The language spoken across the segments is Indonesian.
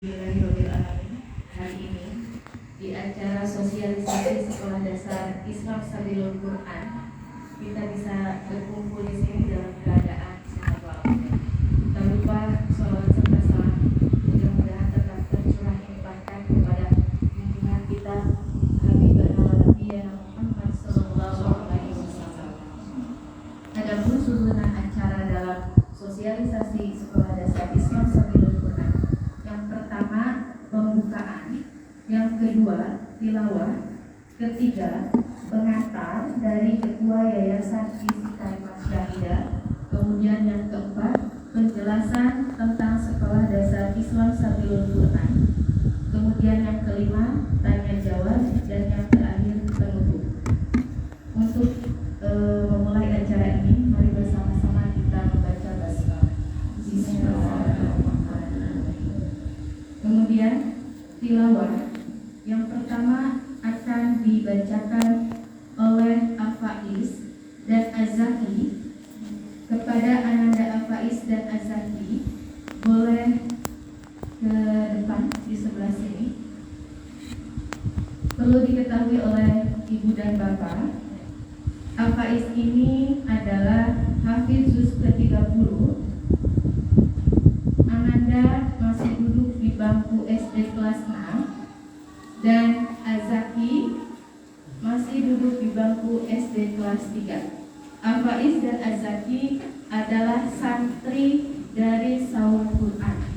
Bismillahirrahmanirrahim. Hari ini di acara sosialisasi Sekolah Dasar Islam Sabilul Quran, kita bisa berkumpul di sini dalam keadaan sehat walafiat. Tak lupa sholawat serta salam mudah-mudahan tetap tercurah limpahkan kepada junjungan kita Habibana wa Nabiyana Muhammad sallallahu alaihi wasallam. Adapun susunan acara dalam sosialisasi Sekolah Dasar Islam Sabilul Quran, yang pertama pembukaan, yang kedua tilawah, ketiga pengantar dari Ketua Yayasan Isi Kalimat Syahidah, kemudian yang keempat penjelasan tentang Sekolah Dasar Islam Sabilul Quran, kemudian yang kelima tanya jawab, dan yang terakhir penutup. Untuk memulai acara ini, mari bersama-sama kita membaca basmalah. Bismillahirrahmanirrahim. Kemudian tilawah yang pertama akan dibacakan oleh Al-Faiz dan Az-Zaki. Kepada Ananda Al-Faiz dan Az-Zaki, boleh ke depan di sebelah sini. Perlu diketahui oleh Ibu dan Bapak, Al-Faiz ini adalah Hafiz Juz ke-30. Ananda masih duduk di bangku SD kelas 6 dan Az-Zaki masih duduk di bangku SD kelas 3. Al-Faiz dan Az-Zaki adalah santri dari Saul Quran.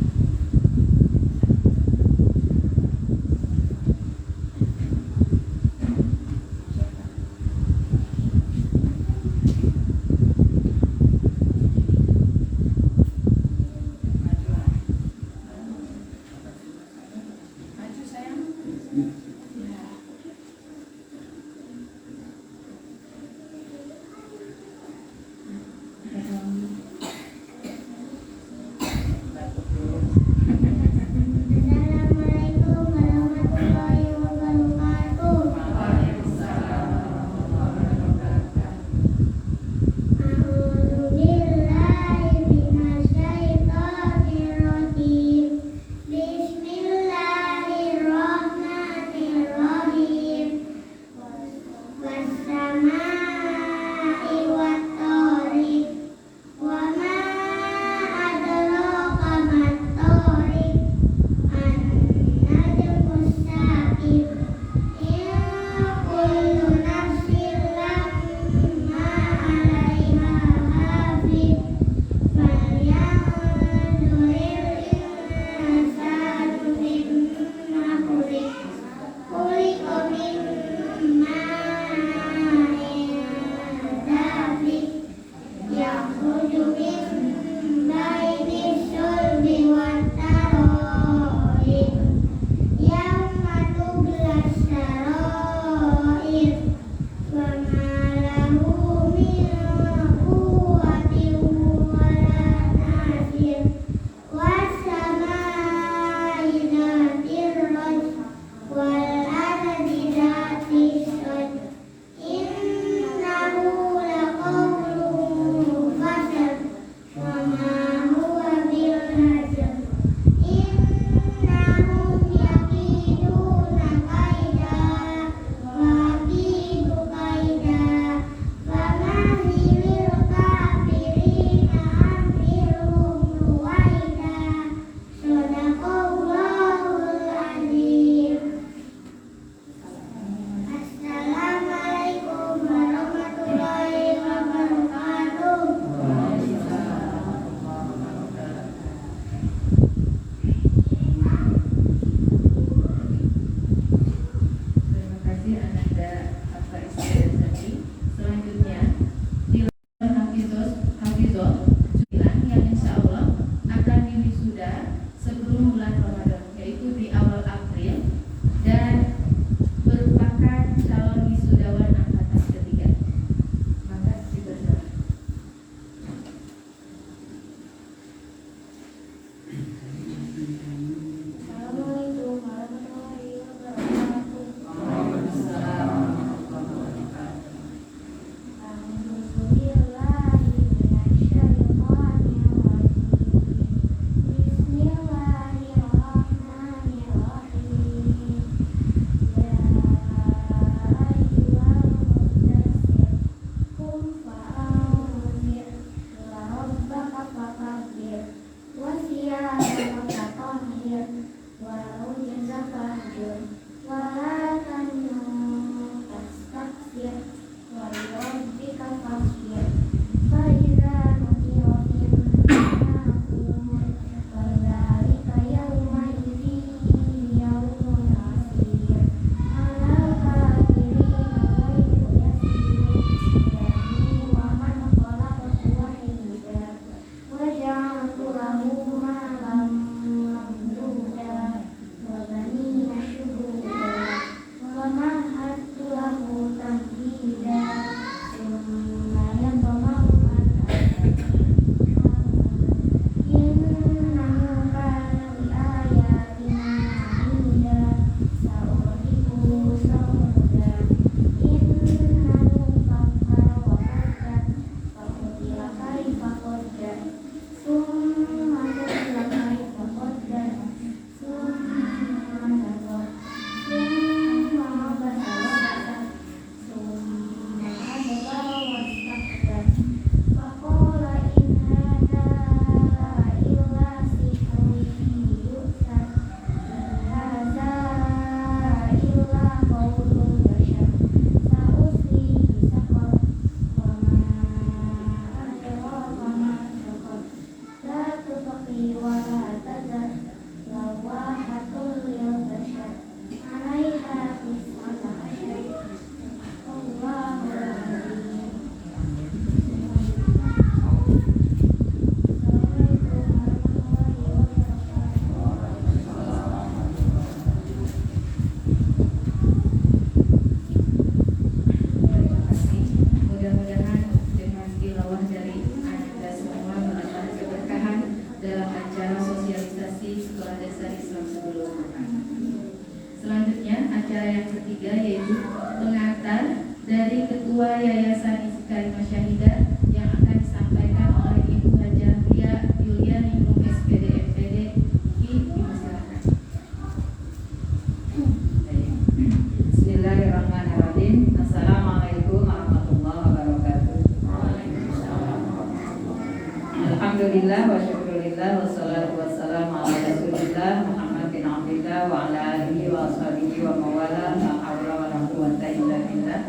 Alhamdulillah wa syukurillah wassalatu wassalamu ala rasulillah Muhammad bin Abdillah wa ala alihi wa ashabihi wa mawala la hawla wa la quwwata illa billah.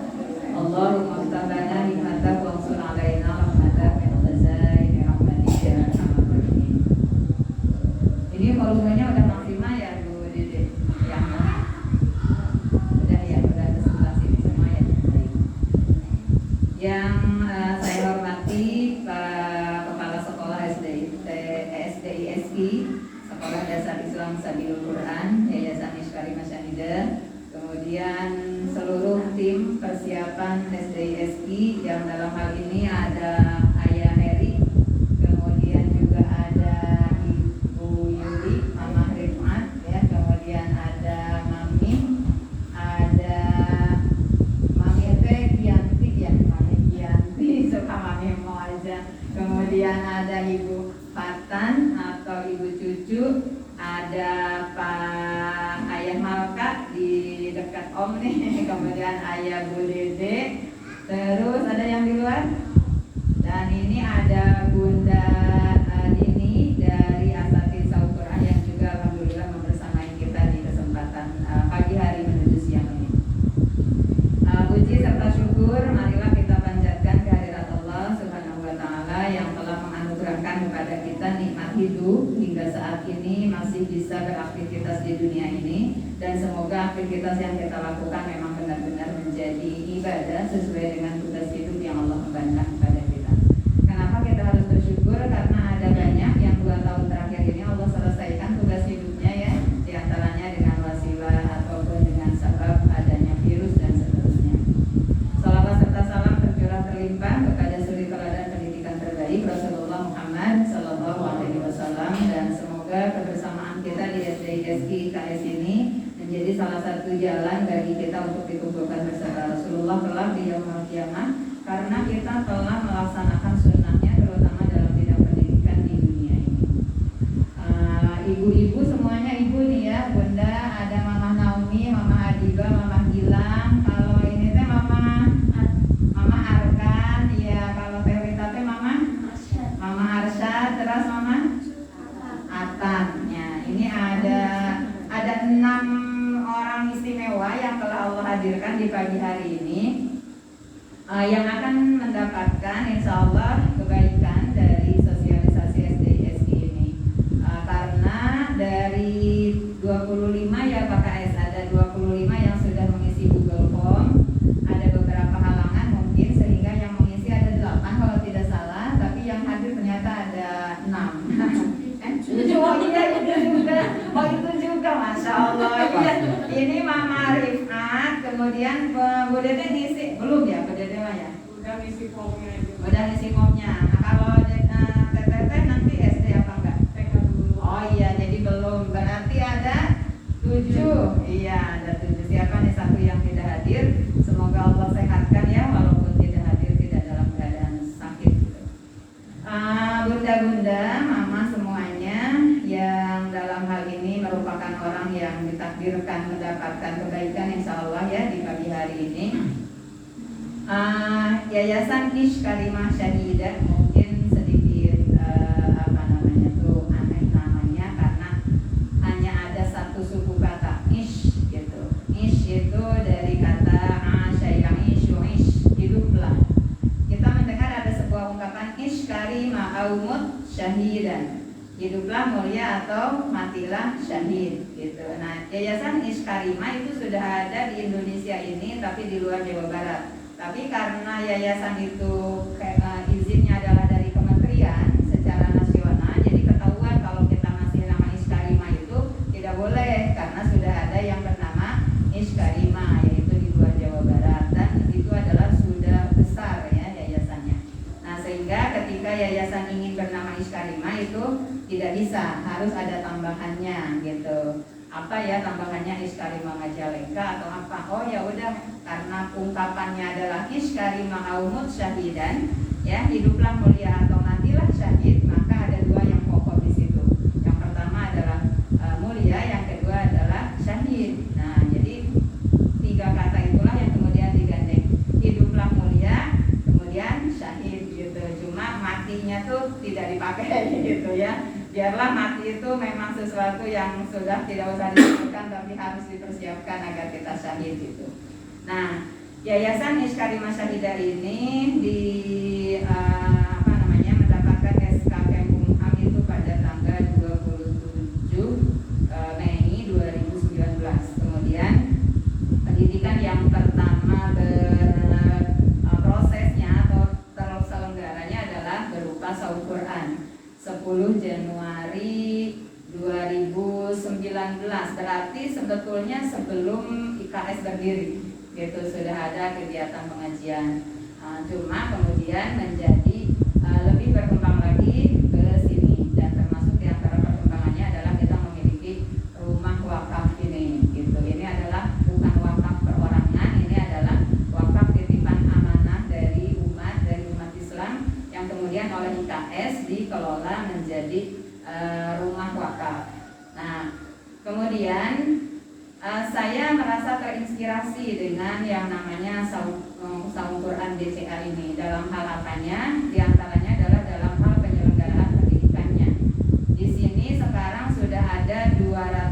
Allahumma tabana nikmatak wa ansur alaina rahmatak min khazaini rahmatika ya arhamar rahimin. Ini volumenya udah maksimal ya Bu Dede? Ya. Udah ya, udah ke sebelah sini semua ya. Baik. Yang saya hormati Pak Kepala Sekolah SDISI Sekolah Dasar Islam Sabilul Quran Yayasan Karimah Syahida, kemudian seluruh tim persiapan SDISI yang dalam hal ini ada Ayah Heri, kemudian juga ada Ibu Yuli, Mama Rifat, ya, kemudian ada Mami, ada Mami Gianti, ya, Mami Gianti, suka Mami mau aja. Kemudian ada Ibu Fatan atau Ibu Cucu, ada Pak Ayah Malka di dekat Om nih, kemudian Ayah Bu Dede, terus ada yang di luar, dan ini ada Bunda Dini dari Asatidz Al-Quran yang juga alhamdulillah membersamai kita di kesempatan pagi hari menuju siang ini. Puji serta syukur marilah kita panjatkan kehadirat Allah Subhanahu wa Ta'ala yang telah menganugerahkan kepada kita nikmat hidup hingga saat ini masih bisa beraktivitas di dunia ini, dan semoga aktivitas yang kita lakukan memang benar-benar menjadi ibadah sesuai dengan tugas hidup yang Allah bebankan kepada kita. Kenapa kita harus bersyukur? Karena ada banyak yang 2 tahun terakhir ini Allah selesaikan tugas hidupnya, ya, diantaranya dengan wasilah ataupun dengan sebab adanya virus dan seterusnya. Salawat serta salam tercurah terlimpah kepada suri teladan pendidikan terbaik Rasulullah Muhammad Sallallahu Alaihi Wasallam, dan semoga kebersamaan kita di SDISI KS ini menjadi salah satu jalan bagi kita untuk dikumpulkan bersama Rasulullah kelak di yaumul qiyamah, karena kita telah melaksanakan sunnahnya terutama dalam bidang pendidikan di dunia ini. Ibu-ibu semuanya ibu nih ya, Bunda, ada Mama Naomi, Mama Adiba, Mama Gilang. Kalau ini teh Mama Arkan, ya. Kalau Teh Rita teh Mama Arsyad, terus Mama Atan. Ya, ini ada 6 orang istimewa yang telah Allah hadirkan di pagi hari ini, yang akan mendapatkan insya Allah kebaikan dari sosialisasi SDISG ini. Karena dari 25 ya Pak KS, ada 25 yang sudah mengisi Google Form, ada beberapa halangan mungkin sehingga yang mengisi ada 8 kalau tidak salah, tapi yang hadir ternyata ada 6. itu juga, Masya Allah. Iya, ini Mama Rifat, kemudian Bu Dede diisi belum ya, Bu Dede ya? Udah ngisi formnya itu. Udah ngisi formnya. Nah, kalau Teteh nanti SD apa enggak? TK dulu. Oh iya, jadi belum. Berarti ada 7. Iya, ada 7. Siapa nih satu yang tidak hadir? Semoga Allah sehatkan ya, walaupun tidak hadir, tidak dalam keadaan sakit. Bunda-bunda, mama semuanya yang dalam hal ini merupakan orang yang ditakdirkan mendapatkan kebaikan insya Allah ya di pagi hari ini. Yayasan Ish Karimah Syahidah mungkin sedikit aneh namanya karena hanya ada satu suku kata Ish gitu. Ish itu dari kata Ish, hiduplah. Kita mendengar ada sebuah ungkapan Ish Karimah aumut syahidan, hiduplah mulia atau matilah syahid gitu. Nah, Yayasan Ish Karimah itu sudah ada di Indonesia ini tapi di luar Jawa Barat. Tapi karena yayasan itu izinnya adalah dari kementerian secara nasional, jadi ketahuan kalau kita masih nama Ish Karimah itu tidak boleh karena sudah ada yang bernama Ish Karimah yaitu di luar Jawa Barat dan itu adalah sudah besar ya yayasannya. Nah, sehingga ketika yayasan ingin bernama Ish Karimah itu tidak bisa, harus ada tambahannya gitu. Apa ya tambahannya Ish Karimah Majalengka atau apa? Oh ya udah, karena ungkapannya adalah Ish Karimah aumut syahidan, ya hiduplah mulia atau matilah syahid, maka ada 2 yang pokok di situ. Yang pertama adalah mulia, yang kedua adalah syahid. Nah, jadi 3 kata itulah yang kemudian digandeng. Hiduplah mulia, kemudian syahid gitu. Cuma matinya tuh tidak dipakai gitu ya. Biarlah mati itu memang sesuatu yang sudah tidak usah disebutkan tapi harus dipersiapkan agar kita syahid gitu. Nah, Yayasan Ish Karimah Syahidah ini mendapatkan SK Kemkumham itu pada tanggal 27 Mei 2019. Kemudian pendidikan yang pertama berprosesnya atau terselenggaranya adalah berupa Saum Quran 10 Januari 2019. Berarti sebetulnya sebelum IKS berdiri itu sudah ada kegiatan pengajian. Cuma kemudian menjadi lebih berkembang lagi ke sini dan termasuk di antara perkembangannya adalah kita memiliki rumah wakaf ini gitu. Ini adalah bukan wakaf perorangan, ini adalah wakaf titipan amanah dari umat Islam yang kemudian oleh IKS dikelola menjadi rumah wakaf. Nah, kemudian saya merasa terinspirasi dengan yang namanya Saum Quran DCA ini. Dalam hal apanya? Di antaranya adalah dalam hal penyelenggaraan pendidikannya. Di sini sekarang sudah ada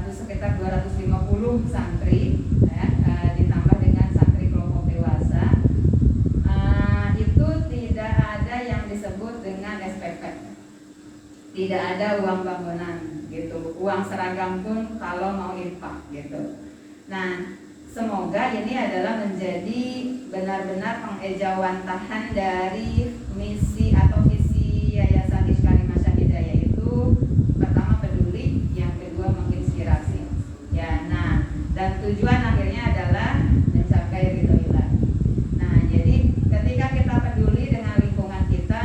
sekitar 250 santri ya, ditambah dengan santri kelompok dewasa. Itu tidak ada yang disebut dengan SPP. Tidak ada uang bangunan gitu. Uang seragam pun kalau mau infak gitu. Nah, semoga ini adalah menjadi benar-benar pengejawantahan dari misi atau visi Yayasan Ish Karimah Syahidah, yaitu pertama peduli, yang kedua menginspirasi. Ya, nah, dan tujuan akhirnya adalah mencapai ridho ilahi. Nah, jadi ketika kita peduli dengan lingkungan kita,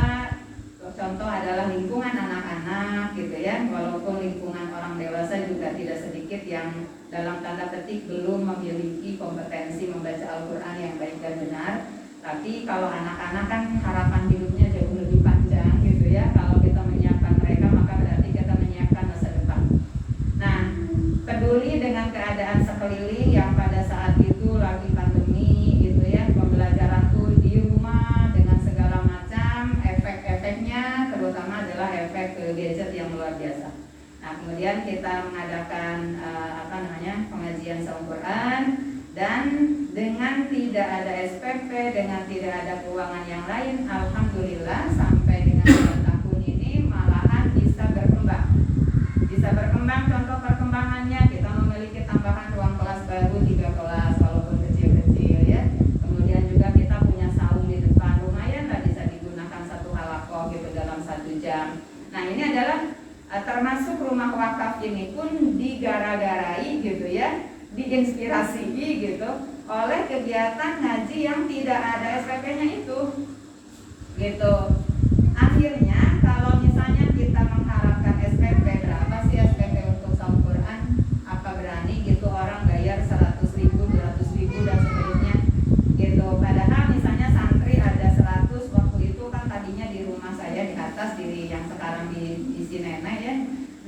contoh adalah lingkungan anak-anak gitu ya, walaupun lingkungan orang dewasa juga tidak sedikit yang dalam tanda petik belum memiliki kompetensi membaca Al-Quran yang baik dan benar. Tapi kalau anak-anak kan harapan hidupnya jauh lebih panjang gitu ya. Kalau kita menyiapkan mereka maka berarti kita menyiapkan masa depan. Nah, peduli dengan keadaan sekeliling yang pada saat itu lagi pandemi gitu ya, pembelajaran tuh di rumah dengan segala macam efek-efeknya, terutama adalah efek gadget yang luar biasa. Nah, kemudian kita mengadakan Saum Quran, dan dengan tidak ada SPP, dengan tidak ada keuangan yang lain, alhamdulillah sampai dengan 2 tahun ini malahan bisa berkembang. Bisa berkembang, contoh perkembangannya kita memiliki tambahan ruang kelas baru 3 kelas walaupun kecil-kecil ya. Kemudian juga kita punya saung di depan, lumayan lah bisa digunakan 1 halakoh gitu dalam 1 jam. Nah ini adalah termasuk rumah wakaf ini pun digara-garai gitu ya, diinspirasi gitu oleh kegiatan ngaji yang tidak ada SPP-nya itu gitu. Akhirnya kalau misalnya kita mengharapkan SPP, berapa sih SPP untuk Saum Quran? Apa berani gitu orang bayar 100.000, 200.000 dan seterusnya gitu. Padahal misalnya santri ada 100, waktu itu kan tadinya di rumah saya di atas, di yang sekarang di Nenek ya.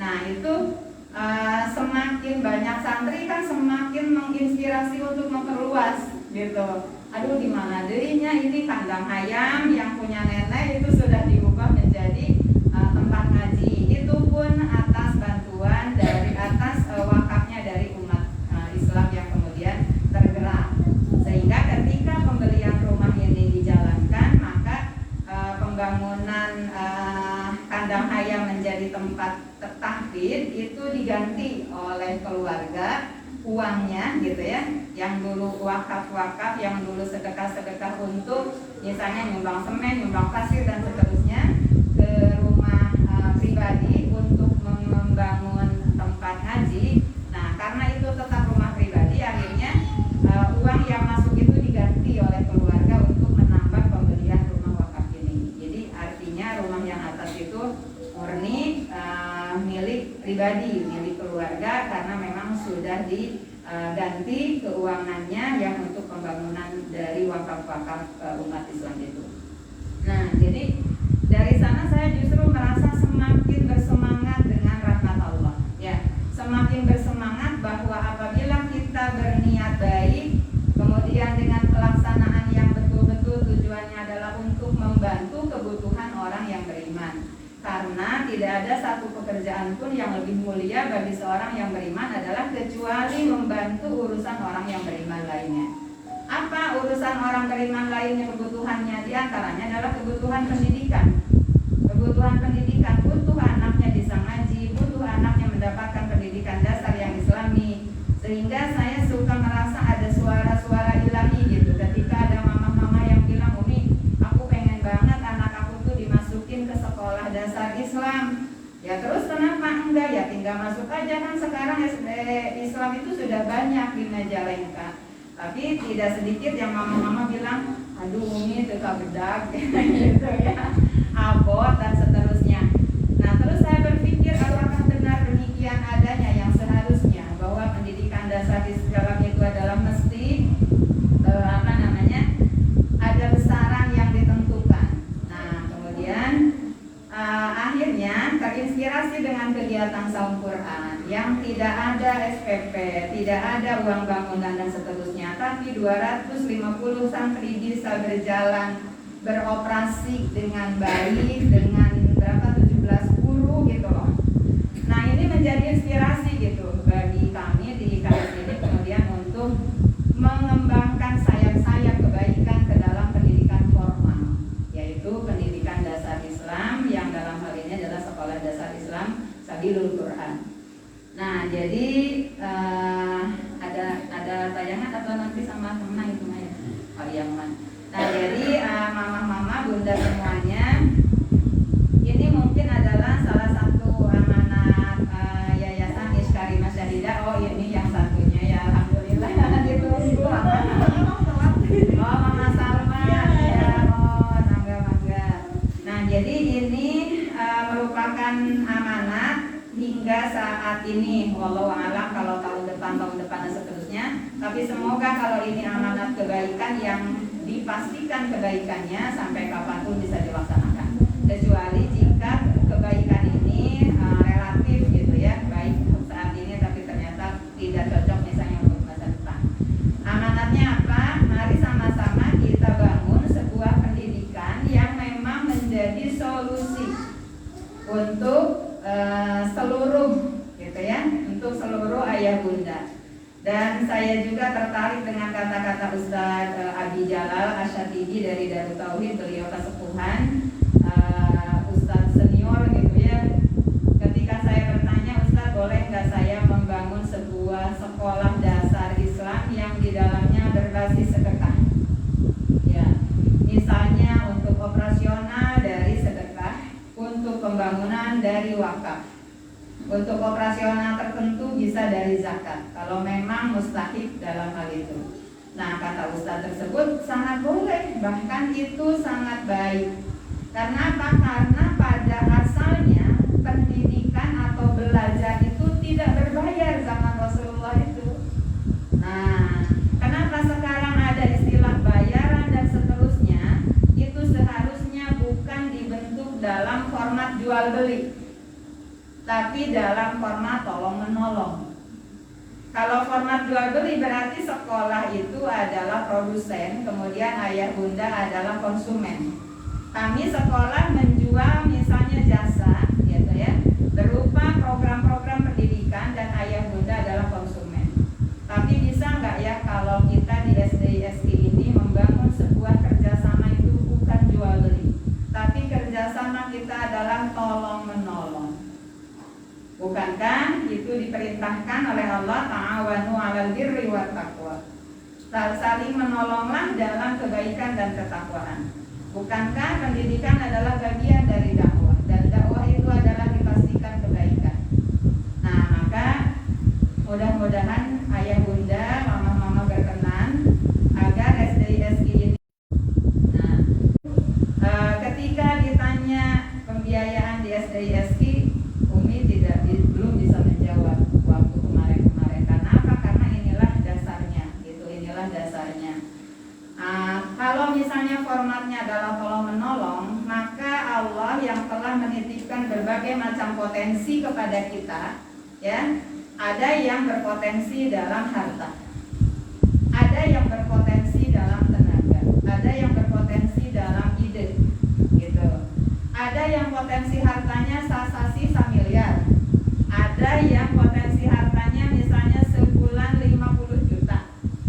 Nah itu semakin banyak santri kan semakin menginspirasi untuk memperluas gitu. Aduh di mana dirinya ini kandang ayam yang punya nenek itu sudah diubah menjadi tempat ngaji. Itu pun atas bantuan dari atas wakafnya dari umat Islam yang kemudian tergerak. Sehingga ketika pembelian rumah ini dijalankan, maka pembangunan kandang ayam menjadi tempat tahfidz itu diganti oleh keluarga, uangnya gitu ya, yang dulu wakaf-wakaf, yang dulu sedekah-sedekah untuk misalnya nyumbang semen, nyumbang pasir dan seterusnya ke rumah pribadi untuk membangun tempat ngaji. Nah karena itu tetap rumah pribadi, akhirnya uang yang masuk itu diganti oleh keluarga untuk menambah pembelian rumah wakaf ini. Jadi artinya rumah yang atas itu murni milik pribadi, milik keluarga, karena memang sudah diganti keuangannya yang untuk pembangunan dari wakaf-wakaf umat Islam itu. Nah, jadi dari sana saya justru merasa semakin bersemangat dengan rahmat Allah. Ya, semakin bersemangat bahwa apabila kita berniat baik, kemudian dengan pelaksanaan yang betul-betul tujuannya adalah untuk membantu kebutuhan orang yang beriman. Karena tidak ada satu pekerjaan pun yang lebih mulia bagi seorang yang beriman adalah kecuali membantu urusan orang yang beriman lainnya. Apa urusan orang beriman lainnya kebutuhannya? Di antaranya adalah kebutuhan pendidikan. Kebutuhan pendidikan, butuh anaknya bisa ngaji, butuh anaknya mendapatkan pendidikan dasar yang Islami. Sehingga saya suka merasa ada suara-suara ilahi gitu ketika ada mama-mama yang bilang, "Umi, aku pengen banget anak aku tuh dimasukin ke sekolah dasar Islam." Ya terus kenapa enggak? Ya tinggal masuk aja, kan sekarang SD Islam itu sudah banyak di Majalengka. Tapi tidak sedikit yang mama-mama bilang, "Aduh Umi teka bedak," gitu ya, abot dan seterusnya. Nah terus saya berpikir apakah benar demikian adanya yang seharusnya, bahwa pendidikan dasar Islam itu adalah mesti ada besaran yang ditentukan. Nah kemudian akhirnya terinspirasi dengan kegiatan Saum Quran yang tidak ada SPP, tidak ada uang bangunan dan seterusnya, tapi 250 santri bisa berjalan, beroperasi dengan baik, dengan berapa 17 guru gitu loh. Nah ini menjadi inspirasi gitu bagi kami di KS ini kemudian untuk mengembangkan sayap-sayap kebaikan ke dalam pendidikan formal, yaitu pendidikan dasar Islam yang dalam hal ini adalah Sekolah Dasar Islam Sabilul Quran. Nah jadi ada tayangan atau nanti sama teman itu ya Pariaman. Nah jadi mama-mama, bunda semuanya, ini mungkin adalah salah satu amanat Yayasan Iskari Masyahidah. Oh ini yang satunya ya, alhamdulillah diterus. Oh Mama Salma ya, oh mangga. Nah jadi ini merupakan amanat hingga saat ini. Wallahu a'lam kalau tahun depan dan seterusnya. Tapi semoga kalau ini amanat kebaikan yang dipastikan kebaikannya sampai kapanpun bisa dilaksanakan. Kecuali jika kebaikan ini relatif gitu ya, baik saat ini tapi ternyata tidak cocok misalnya untuk masa depan. Amanatnya apa? Mari sama-sama kita bangun sebuah pendidikan yang memang menjadi solusi untuk seluruh gitu ya, untuk seluruh ayah bunda. Dan saya juga tertarik dengan kata-kata Ustadz Abi Jalal Asyatibi dari Darut Tauhid, beliau kesepuhan, Ustadz senior gitu ya. Ketika saya bertanya, Ustadz boleh nggak saya membangun sebuah sekolah dasar Islam yang di dalamnya berbasis sedekah? Ya, misalnya untuk operasional dari sedekah, untuk pembangunan dari wakaf. Untuk operasional tertentu bisa dari zakat, kalau memang mustahik dalam hal itu. Nah, kata Ustadz tersebut sangat boleh, bahkan itu sangat baik. Karena apa? Karena pada asalnya pendidikan atau belajar itu tidak berbayar zaman Rasulullah itu. Nah, kenapa sekarang ada istilah bayaran dan seterusnya? Itu seharusnya bukan dibentuk dalam format jual beli, tapi dalam format tolong menolong. Kalau format jual beli berarti sekolah itu adalah produsen, kemudian ayah bunda adalah konsumen. Kami sekolah menjual misalnya jasa, gitu ya, berupa program-program pendidikan, dan ayah bunda adalah konsumen. Tapi bisa nggak ya kalau kita di SDISI ini membangun sebuah kerjasama itu bukan jual beli, tapi kerjasama kita adalah tolong menolong. Bukankah itu diperintahkan oleh Allah, ta'awanu 'alal birri wat taqwa. Saling menolonglah dalam kebaikan dan ketakwaan. Bukankah pendidikan adalah bagian dari dakwah, dan dakwah itu adalah dipastikan kebaikan. Nah, maka mudah-mudahan ayah bunda, mama-mama berkenan agar SDISI ini. Nah, ketika ditanya pembiayaan di SDISI, Umi belum bisa menjawab waktu kemarin. Karena apa? Karena inilah dasarnya, gitu. Inilah dasarnya. Kalau misalnya formatnya adalah tolong menolong, maka Allah yang telah menitipkan berbagai macam potensi kepada kita, ya. Ada yang berpotensi dalam harta, ada yang berpotensi dalam tenaga, ada yang berpotensi dalam ide, gitu. Ada yang potensi hartanya sasasi miliar, ada yang potensi hartanya misalnya sebulan 50 juta,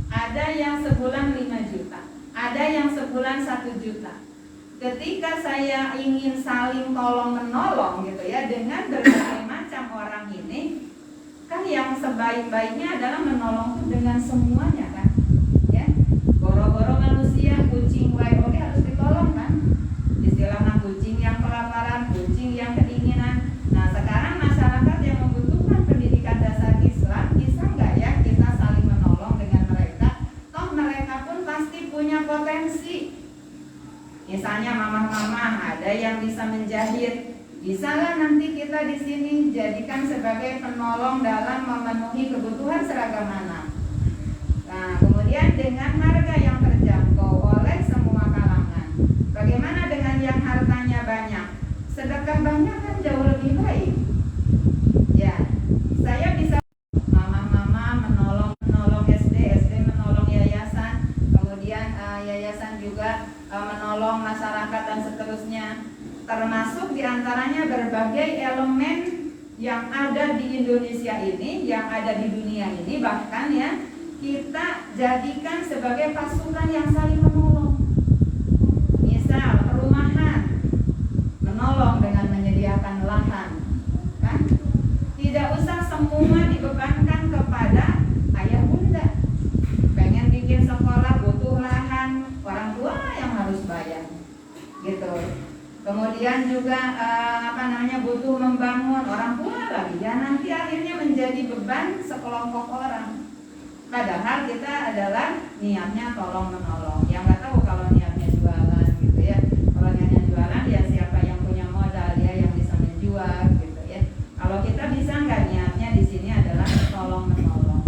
ada yang sebulan 5 juta, ada yang sebulan 1 juta. Ketika saya ingin saling tolong menolong, gitu ya, dengan berbagai macam orang ini, kan yang sebaik-baiknya adalah menolong itu dengan semuanya kan, ya. Boro-boro manusia, kucing wae oke harus ditolong kan. Istilahnya kucing yang kelaparan, kucing yang kedinginan. Nah, sekarang masyarakat yang membutuhkan pendidikan dasar Islam, bisa nggak ya kita saling menolong dengan mereka? Toh mereka pun pasti punya potensi. Misalnya mama-mama ada yang bisa menjahit, bisalah nanti kita di sini jadikan sebagai penolong dalam memenuhi kebutuhan seragam anak. Nah, kemudian dengan harga yang terjangkau oleh semua kalangan. Bagaimana dengan yang hartanya banyak? Sedekah banyak kan jauh lebih baik. Ya, saya bisa mama-mama menolong SD menolong yayasan, kemudian yayasan juga menolong masyarakat dan seterusnya. Termasuk diantaranya berbagai elemen yang ada di Indonesia ini, yang ada di dunia ini, bahkan ya kita jadikan sebagai pasukan yang saling menolong. Misal perumahan, menolong dengan menyediakan lahan, kan? Tidak usah semua dibebankan kepada ayah bunda. Pengen bikin sekolah butuh lahan, orang tua yang harus bayar, gitu. Kemudian juga butuh membangun, orang tua lagi, ya nanti akhirnya menjadi beban sekelompok orang. Padahal kita adalah niatnya tolong menolong. Yang nggak tahu kalau niatnya jualan, gitu ya. Kalau niatnya jualan, ya siapa yang punya modal, dia yang bisa menjual, gitu ya. Kalau kita bisa nggak niatnya di sini adalah tolong menolong.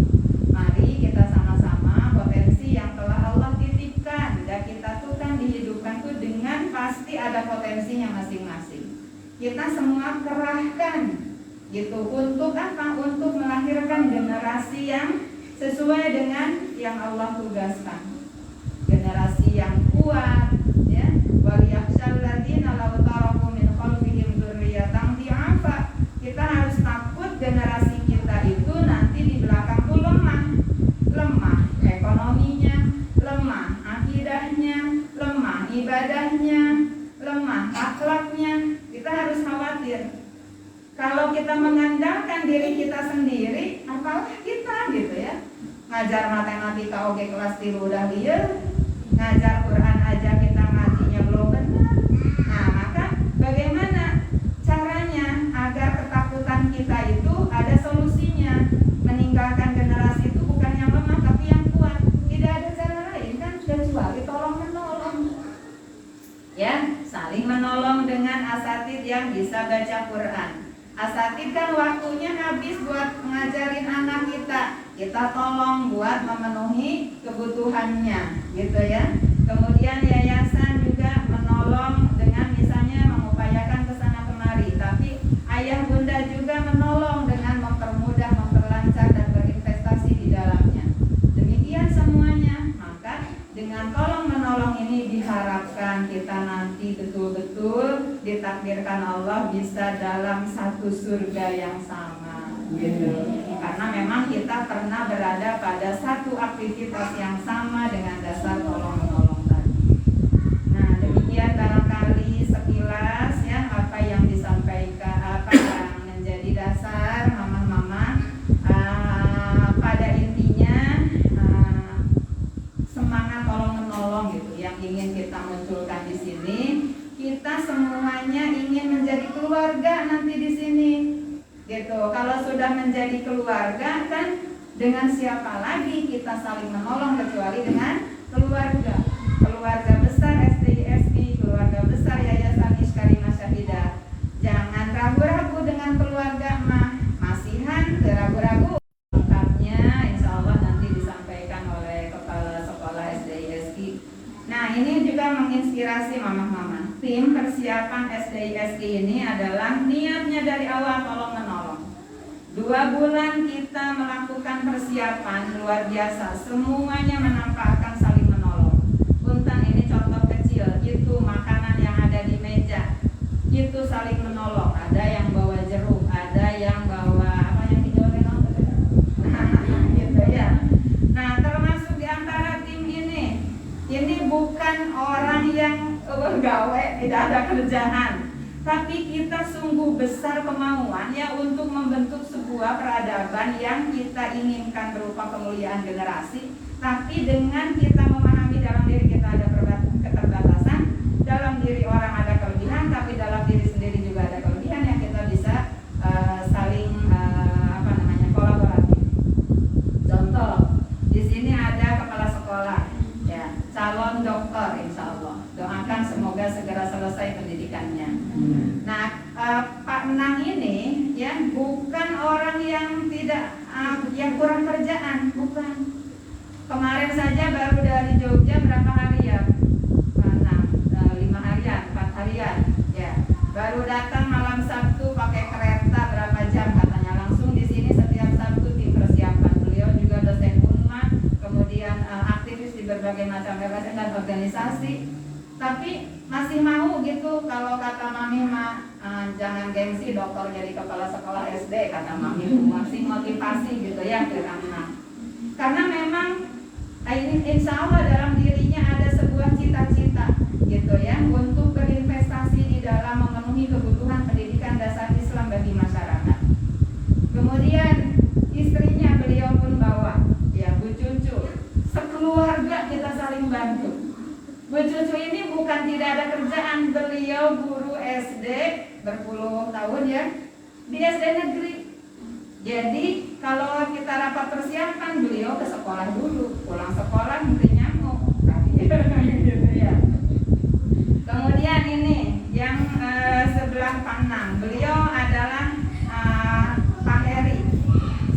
Mari kita sama-sama potensi yang telah Allah titipkan, dan kita tuh kan dihidupkan tuh dengan pasti ada potensinya masing-masing. Kita semua kerahkan, gitu, untuk apa? Untuk melahirkan generasi yang sesuai dengan yang Allah tugaskan, generasi yang kuat, ya. Walyakhshal ladzina law taraku min khalfihim dzurriyyatan dhi'afa. Kita harus takut generasi kita itu nanti di belakang tuh lemah. kita mengandalkan diri kita sendiri, apalah kita gitu ya. Ngajar matematika oke kelas 3 udah lieu, ngajar Quran aja kita ngajinya belum benar. Nah, maka bagaimana caranya agar ketakutan kita itu ada solusinya? Meninggalkan generasi itu bukan yang lemah tapi yang kuat. Tidak ada cara lain kan kecuali tolong menolong. Ya, saling menolong dengan asatid yang bisa baca Quran. Asatid kan waktunya habis buat ngajarin anak kita. Kita tolong buat memenuhi kebutuhannya, gitu ya. Kemudian yayasan juga menolong dengan misalnya mengupayakan kesana kemari. Tapi ayah bunda juga menolong dengan mempermudah, memperlancar dan berinvestasi di dalamnya. Demikian semuanya. Maka dengan tolong menolong ini diharapkan kita nanti betul-betul ditakdirkan Allah bisa dalam satu surga yang sama, gitu. Karena memang kita pernah berada pada satu aktivitas yang sama dengan dasar tolong-menolong tadi. Nah, demikian barangkali sekilas ya apa yang disampaikan, apa yang menjadi dasar mama-mama. Pada intinya semangat tolong-menolong gitu yang ingin kita munculkan di sini. Kita semuanya ingin menjadi keluarga nanti di sini. Gitu. Kalau sudah menjadi keluarga kan dengan siapa lagi kita saling menolong kecuali dengan keluarga. Keluarga besar SDISI, keluarga besar Yayasan Iskari Masyahidah. Jangan ragu-ragu dengan keluarga mah. Masihan ragu-ragu. Lengkapnya insya Allah nanti disampaikan oleh Kepala Sekolah SDISI. Nah, ini juga menginspirasi mama-mama. Tim persiapan SDISI ini adalah niatnya dari awal tolong menolong. 2 bulan kita melakukan persiapan luar biasa. Semuanya menampakkan saling menolong. Punten ini contoh kecil. Itu makanan yang ada di meja. Itu saling menolong. Ada yang bawa jeruk, ada yang bawa apa yang hijau-hijau gitu ya. Nah, termasuk di antara tim ini bukan orang yang gawe, tidak ada kerjaan. Tapi kita sungguh besar kemauan ya untuk membentuk sebuah peradaban yang kita inginkan berupa kemuliaan generasi. Tapi dengan kita memahami dalam diri kita ada keterbatasan, dalam diri orang ada kelebihan, tapi dalam diri sendiri juga ada kelebihan yang kita bisa saling kolaboratif. Contoh, di sini ada kepala sekolah, ya, calon dokter, insya Allah. Doakan semoga segera selesai pendidikannya. Nah, Pak Menang ini ya bukan orang yang tidak yang kurang kerjaan, bukan. Kemarin saja baru dari Jogja berapa hari ya? 5 harian, 4 harian, ya. Baru datang malam Sabtu pakai kereta berapa jam katanya, langsung di sini setiap Sabtu tim persiapan. Beliau juga dosen Unma, kemudian aktivis di berbagai macam LSM dan organisasi. Tapi masih mau gitu, kalau kata Mami mah jangan gengsi dokter jadi kepala sekolah SD, kata Mami, masih motivasi gitu ya karena memang ini insya Allah dalam dirinya ada sebuah cita-cita gitu ya untuk berinvestasi di dalam memenuhi kebutuhan pendidikan dasar Islam bagi masyarakat. Kemudian istrinya beliau pun bawa ya Bu Cucu, sekeluarga kita saling bantu. Bu Cucu ini bukan tidak ada kerjaan, beliau guru SD berpuluh tahun ya di SD negeri. Jadi kalau kita rapat persiapan beliau ke sekolah dulu, pulang sekolah mungkin nyamuk gitu ya. Kemudian ini yang sebelah kanan, beliau adalah Pak Heri.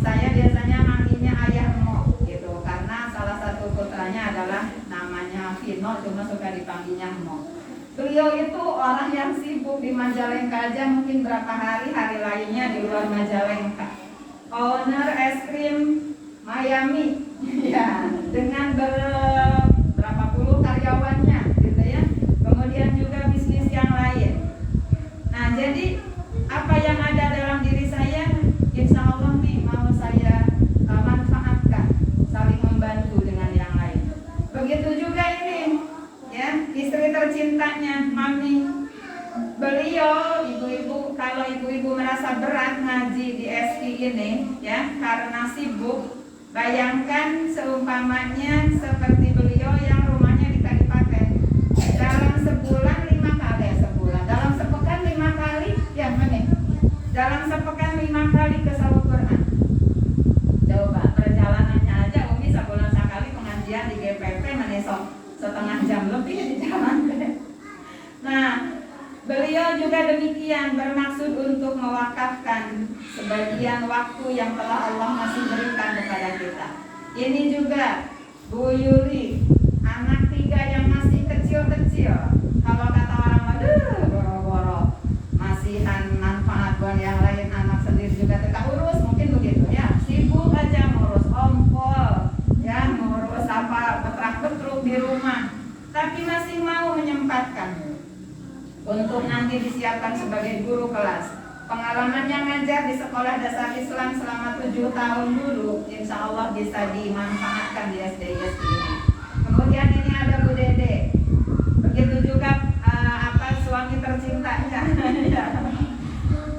Saya biasanya manggilnya Ayah Mo gitu karena salah satu putranya adalah namanya Vino, cuma suka dipanggilnya Mo. Beliau itu orang yang sibuk di Majalengka aja mungkin berapa hari lainnya di luar Majalengka. Owner es krim Miami ya dengan berapa puluh karyawannya gitu ya. Kemudian juga bisnis yang lain. Nah, jadi apa yang ada dalam diri saya insya Allah nih mau saya manfaatkan, saling membantu dengan yang lain. Begitu juga ini ya, istri tercintanya Mami. Beliau ibu-ibu, kalau ibu-ibu merasa berat ini ya, karena sibuk. Bayangkan seumpamanya seperti beliau yang rumahnya di Kadipaten, dalam sebulan 5 kali, dalam sepekan 5 kali, ya mana? Dalam sepekan 5 kali ke Sawah Quran. Coba perjalanannya aja, Umi sebulan sekali pengajian di GPP menesok setengah jam lebih di jalan. Nah, beliau juga demikian bermaksud untuk mewakafkan sebagian waktu yang telah Allah masih berikan kepada kita. Ini juga Bu Yuli, anak 3 yang masih kecil-kecil. Kalau kata orang, aduh boro-boro, masihan manfaat buat yang lain, anak sendiri juga tetap urus, mungkin begitu ya. Sibuk aja ngurus ompol, ya ngurus apa petrak-petruk di rumah, tapi masih mau menyempatkan untuk nanti disiapkan sebagai guru kelas. Pengalamannya ngajar di sekolah dasar Islam selama 7 tahun dulu, insya Allah bisa dimanfaatkan di SDIS ini. Kemudian ini ada Bu Dede, begitu juga suami tercintanya.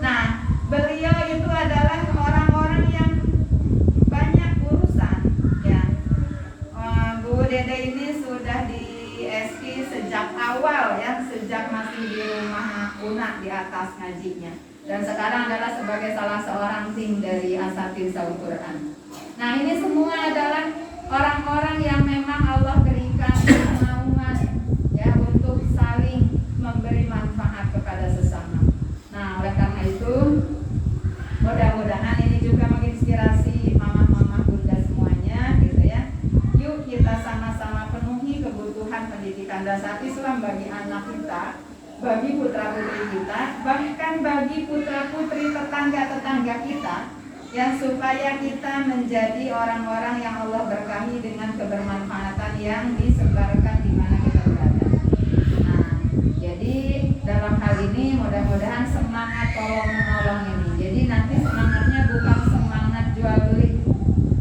Nah, beliau itu adalah orang-orang yang banyak urusan. Ya, Bu Dede ini sudah di SK sejak awal ya, sejak masih di rumah Una di atas ngajinya, dan sekarang adalah sebagai salah seorang tim dari Asatidz Sawah Quran. Nah, ini semua adalah orang-orang yang memang Allah berikan kemauan ya untuk saling memberi manfaat kepada sesama. Nah, oleh karena itu mudah-mudahan ini juga menginspirasi mama-mama bunda semuanya gitu ya. Yuk kita sama-sama penuhi kebutuhan pendidikan dasar Islam bagi anak kita, bagi putra-putri kita, bahkan bagi putra-putri tetangga-tetangga kita, yang supaya kita menjadi orang-orang yang Allah berkahi dengan kebermanfaatan yang disebarkan di mana kita berada. Nah, jadi dalam hal ini mudah-mudahan semangat tolong menolong ini. Jadi nanti semangatnya bukan semangat jual beli,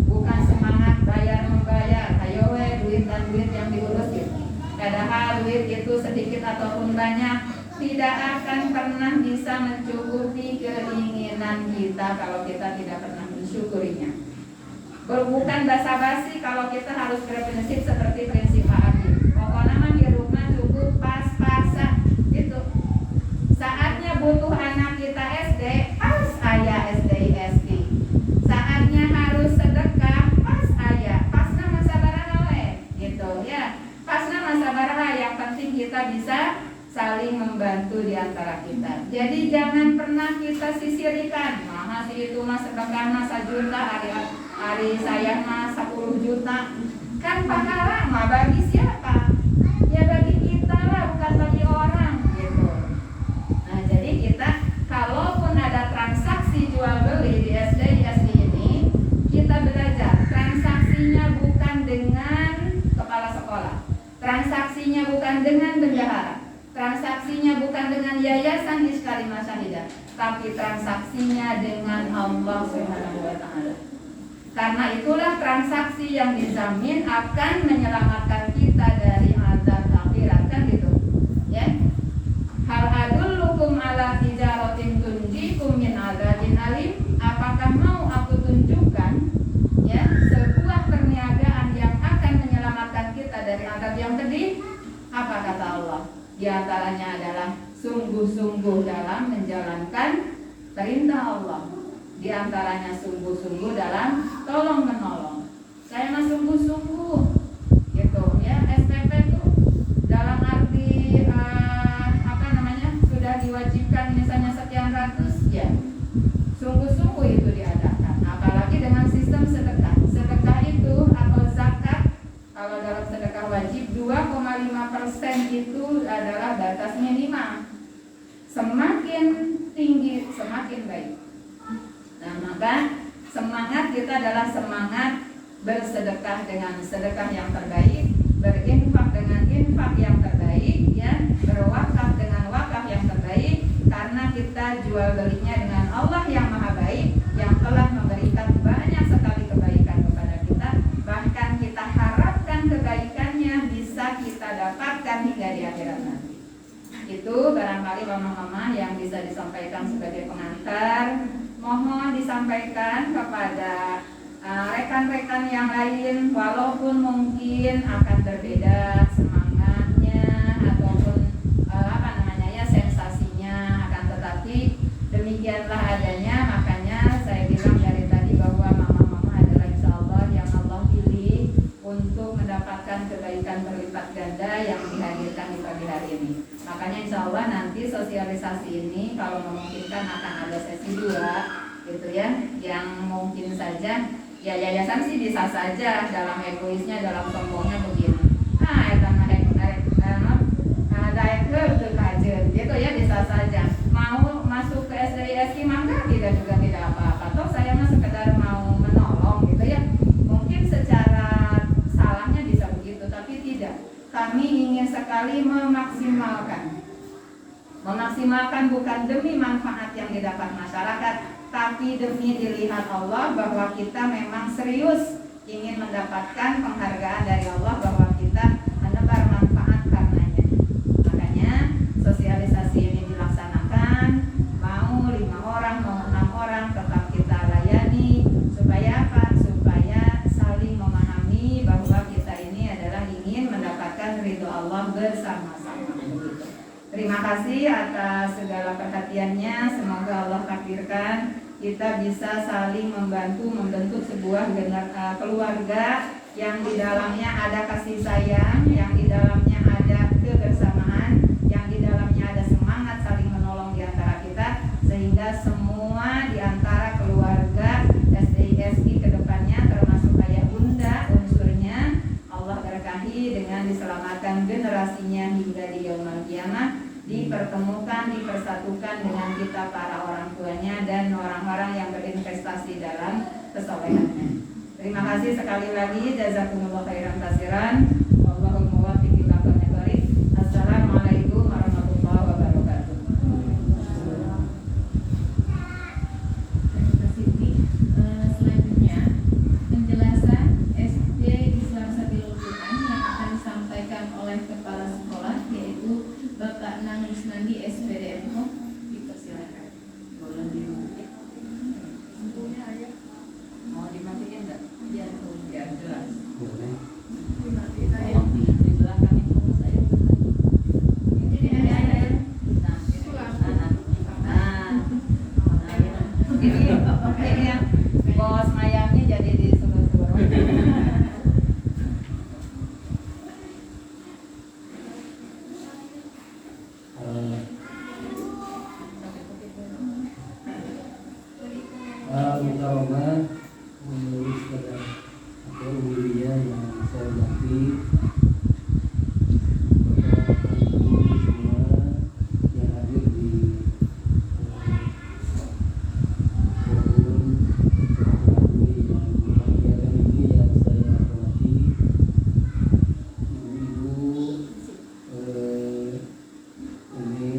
bukan semangat bayar membayar, ayo duit dan duit yang diurusin. Padahal duit itu sedikit ataupun banyak tidak akan pernah bisa mencukupi keinginan kita kalau kita tidak pernah mensyukurinya. Bukan basa-basi kalau kita harus berprinsip seperti prinsip Pak Adi. Pokoknya mah di rumah cukup pas-pasan gitu. Saatnya butuh anak kita SD, pas ayah SDISP. Saatnya harus sedekah, pas ayah. Pasna masa baraha gitu ya. Pasna masa baraha, yang penting kita bisa saling membantu di antara kita. Jadi jangan pernah kita sisirikan. Nah, itu mas sedekah mas 1 juta, hari saya mas 10 juta. Kan pahala mah bagi siapa? Ya bagi kita lah, bukan bagi orang gitu. Nah, jadi kita kalaupun ada transaksi jual beli di SDIS ini, kita belajar transaksinya bukan dengan kepala sekolah, transaksinya bukan dengan bendahara, transaksinya bukan dengan yayasan Hizkalimah Syahidah, tapi transaksinya dengan Allah Subhanahu wa taala. Karena itulah transaksi yang dijamin akan menyelamatkan kita dari azab akhirat, kan gitu. Ya. Hal adullukum ala tijaratin tunjikum min adzabin alim. Apakah mau aku tunjukkan ya sebuah perniagaan yang akan menyelamatkan kita dari azab yang pedih? Apa kata Allah? Di antaranya adalah sungguh-sungguh dalam menjalankan perintah Allah. Di antaranya sungguh-sungguh dalam tolong menolong. Saya mah sungguh-sungguh gitu ya. SPP itu dalam arti sudah diwajibkan misalnya sekian ratus ya. Sungguh-sungguh itu diadakan. Apalagi dengan sistem sedekah. Sedekah itu atau zakat, kalau dalam sedekah wajib 2,5% itu adalah batas minimal. Semakin tinggi semakin baik. Nah, maka semangat kita adalah semangat bersedekah dengan sedekah yang terbaik, berinfak dengan infak yang terbaik, ya, berwakaf dengan wakaf yang terbaik, karena kita jual belinya dengan Allah yang Maha Baik, yang telah memberikan banyak sekali kebaikan kepada kita. Bahkan kita harapkan kebaikannya bisa kita dapatkan hingga di akhirat nanti. Itu barangkali mama-mama yang bisa disampaikan sebagai pengantar. mohon disampaikan kepada rekan-rekan yang lain, walaupun mungkin akan berbeda semangatnya ataupun sensasinya, akan tetapi demikianlah adanya. Makanya saya bilang dari tadi bahwa mama-mama adalah insya Allah yang Allah pilih untuk mendapatkan kebaikan berlipat ganda yang dihadirkan di pagi hari ini. Makanya insya Allah nanti sosialisasi ini kalau memungkinkan akan ada sesi 2 gitu ya, yang mungkin saja ya yayasan sih bisa saja dalam egoisnya, dalam sombongnya begini. Gitu ya, bisa saja. Mau masuk ke SDISI mangga tidak juga tidak apa-apa. Toh saya mah sekedar mau menolong gitu ya. Mungkin secara salahnya bisa begitu, tapi tidak. Kami ingin sekali memaksimalkan bukan demi manfaat yang didapat masyarakat, tapi demi dilihat Allah bahwa kita memang serius ingin mendapatkan penghargaan dari Allah bahwa kita menebar manfaat karenanya. Makanya sosialisasi ini dilaksanakan, mau 5 orang, mau 6 orang, tetap kita layani. Supaya apa? Supaya saling memahami bahwa kita ini adalah ingin mendapatkan ridho Allah bersama-sama. Terima kasih atas segala perhatiannya. Semoga Allah takdirkan kita bisa saling membantu membentuk sebuah keluarga yang di dalamnya ada kasih sayang, yang di dalamnya ada kebersamaan, yang di dalamnya ada semangat saling menolong di antara kita, sehingga semua di antara keluarga SDISI ke depannya termasuk ayah bunda unsurnya Allah berkahi dengan diselamatkan generasinya hingga di yaumul qiyamah, dipertemukan, dipersatukan dengan kita para orang tuanya dan orang-orang yang berinvestasi dalam kesolehannya. Terima kasih sekali lagi, jazakumullah khairan katsiran. Wallahul muwaffiq ila aqwamit thoriq. Assalamualaikum warahmatullahi wabarakatuh. Terima kasih Umi. Selanjutnya penjelasan SD Islam Sabilul Quran yang akan disampaikan oleh kepala sekolah yaitu Bapak Nang Rusnandi SPD MKO. Dipersilakan. Boleh dimatikan. Mau dimatiin enggak? Ya, Ya jelas. Dimatiin aja. Di belakang itu saya. Ini ada. Nah, ini yang bos Miami jadi disuruh-suruh. Minta Roma menulis pada atau Wilia yang saya hormati, Bapak Ibu semua yang hadir di forum kami yang kegiatan ini yang saya hormati, Ibu-ibu, ini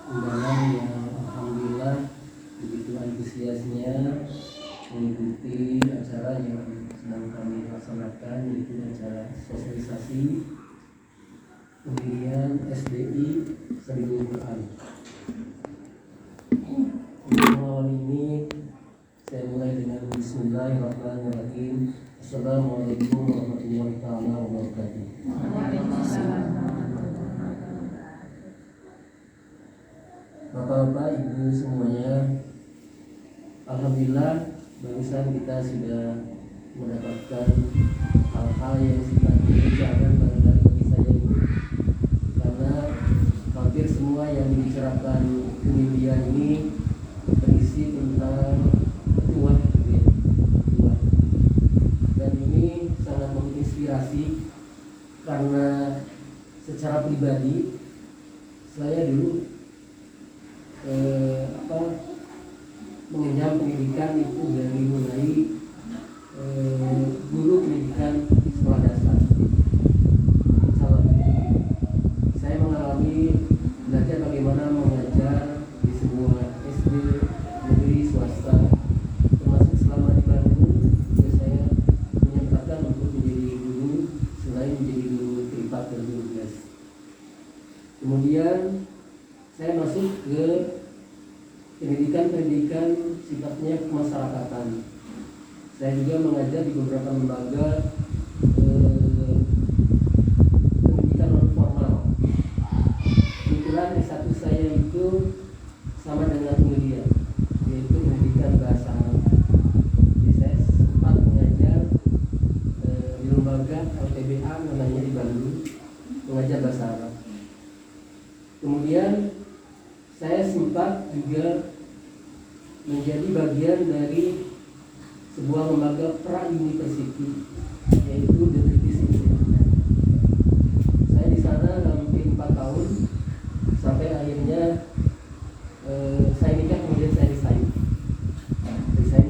undangan yang alhamdulillah begitu antusiasnya mengikuti acara yang sedang kami laksanakan, yaitu acara sosialisasi pendirian SDI Sabilul Quran. Untuk awal ini saya mulai dengan Bismillahirrahmanirrahim. Assalamualaikum warahmatullahi wabarakatuh. Bapak-bapak, ibu semuanya, alhamdulillah barusan kita sudah mendapatkan hal-hal yang sifatnya jangan barangkali bagi saya ibu, karena hampir semua yang dibicarakan kemudian ini berisi tentang tuah, dan ini sangat menginspirasi karena secara pribadi saya dulu mengenyam pendidikan itu dari mulai guru pendidikan sekolah dasar. Saya mengalami belajar bagaimana mengajar di sebuah SD negeri swasta, termasuk selama di Bandung juga saya menyempatkan untuk menjadi guru selain menjadi guru privat dan guru les. Kemudian saya masuk ke pendidikan juga mengajar di beberapa lembaga pendidikan non formal. Kebetulan S1 saya itu sama dengan Mulia, yaitu pendidikan bahasa Arab. Jadi saya sempat mengajar di lembaga LTBA namanya di Bandung, mengajar bahasa Arab. Kemudian saya sempat juga menjadi bagian dari sebuah lembaga pra-university, yaitu The British Institute. Saya di sana hampir 4 tahun sampai akhirnya saya nikah, kemudian saya resign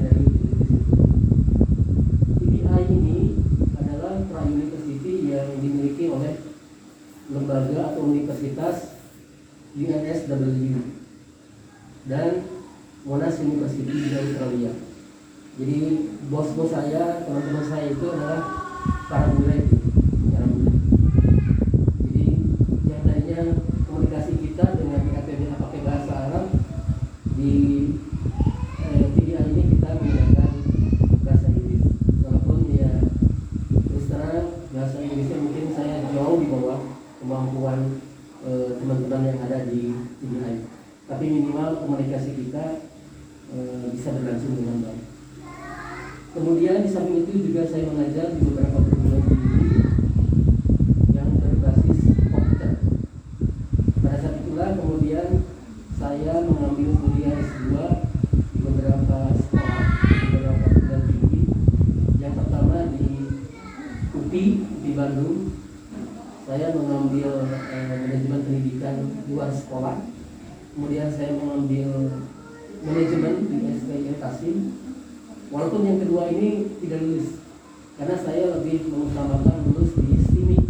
dari The British Institute. TBI ini adalah pra-university yang dimiliki oleh lembaga atau universitas UNSW dan Monash University di Australia. Jadi bos-bos saya, teman-teman saya itu adalah para bule itu. Jadi yang tadinya komunikasi kita dengan PKTB pakai bahasa Arab, di TBI ini kita menggunakan bahasa Inggris. Walaupun ya terus terang bahasa Inggrisnya mungkin saya jauh di bawah kemampuan teman-teman yang ada di TBI. Tapi minimal komunikasi kita bisa berlangsung dengan baik. Kemudian di samping itu juga saya mengajar di beberapa perguruan tinggi yang berbasis komputer. Pada saat itulah kemudian saya mengambil kuliah S2 di beberapa sekolah, di beberapa perguruan tinggi. Yang pertama di UPI di Bandung, saya mengambil manajemen pendidikan luar sekolah. Kemudian saya mengambil manajemen di STI Tasim. Walaupun yang kedua ini tidak lulus, karena saya lebih mengutamakan lulus di STIMI.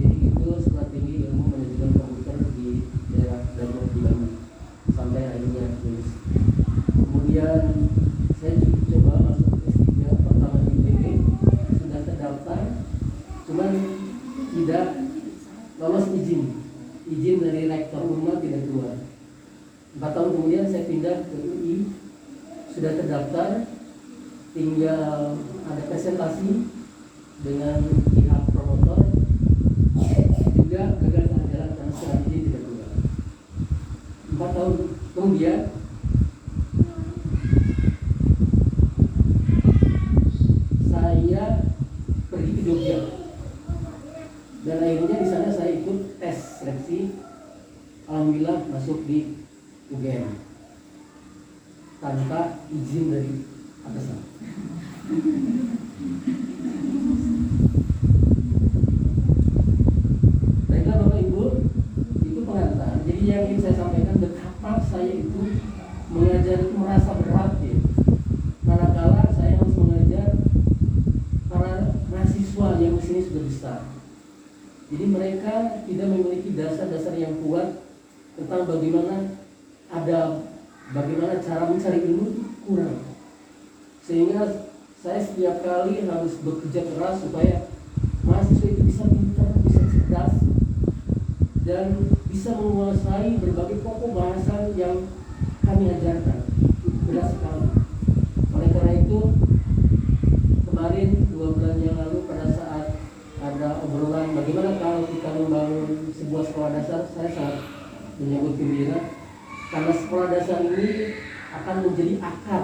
Jadi itu Sekolah Tinggi Ilmu Manajemen Komputer di daerah Dago di Bandung, sampai akhirnya lulus. Kemudian saya coba masuk S3 pertama di ITB, sudah terdaftar, cuman tidak lolos izin dari rektor UNMA tidak keluar. 4 tahun kemudian saya pindah ke UI, sudah terdaftar, tinggal ada presentasi dengan pihak promotor, juga gagal jalan karena surat izin tidak keluar. 4 tahun kemudian saya pergi ke Jogja, dan akhirnya di sana saya ikut tes seleksi. Alhamdulillah masuk di UGM tanpa izin dari atasan. Baiklah Bapak Ibu, itu pengantar. Jadi yang ingin saya sampaikan, betapa saya itu mengajar itu merasa berat ya. Manakala saya harus mengajar para mahasiswa yang di sini sudah besar. Jadi mereka tidak memiliki dasar-dasar yang kuat tentang bagaimana cara mencari ilmu, kurang. Sehingga saya setiap kali harus bekerja keras supaya mahasiswa itu bisa pintar, bisa cerdas, dan bisa menguasai berbagai pokok bahasan yang kami ajarkan. Berat sekali. Oleh karena itu, kemarin 2 bulan yang lalu pada saat ada obrolan bagaimana kalau kita membangun sebuah sekolah dasar, saya sangat menyambut gembira, karena sekolah dasar ini akan menjadi akar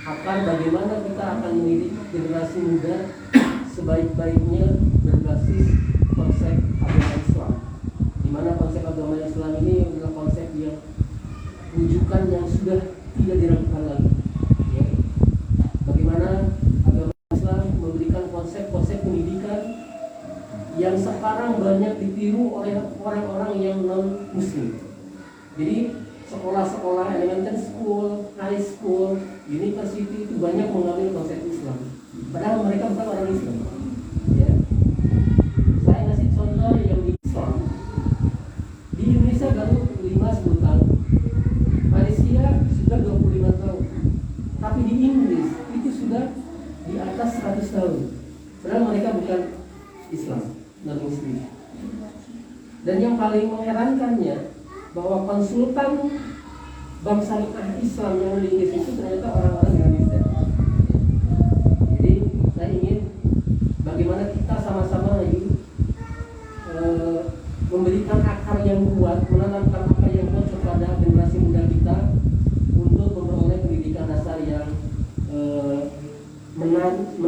bagaimana kita akan mendidik generasi muda sebaik-baiknya berbasis konsep agama Islam, di mana konsep agama Islam ini adalah konsep yang rujukan yang sudah tidak diragukan lagi ya. Bagaimana agama Islam memberikan konsep-konsep pendidikan yang sekarang banyak ditiru oleh orang-orang yang non-muslim. Jadi sekolah-sekolah elementary school, high school, university itu banyak mengambil konsep Islam, padahal mereka bukan orang Islam ya. Saya kasih contoh yang di Islam. Di Indonesia baru 5-10 tahun, Malaysia sudah 25 tahun, tapi di Inggris itu sudah di atas 100 tahun, padahal mereka bukan Islam, non-muslim. Dan yang paling mengherankannya, bahwa konsultan Bank Syariah Islam yang di Inggris itu ternyata orang-orang Indonesia.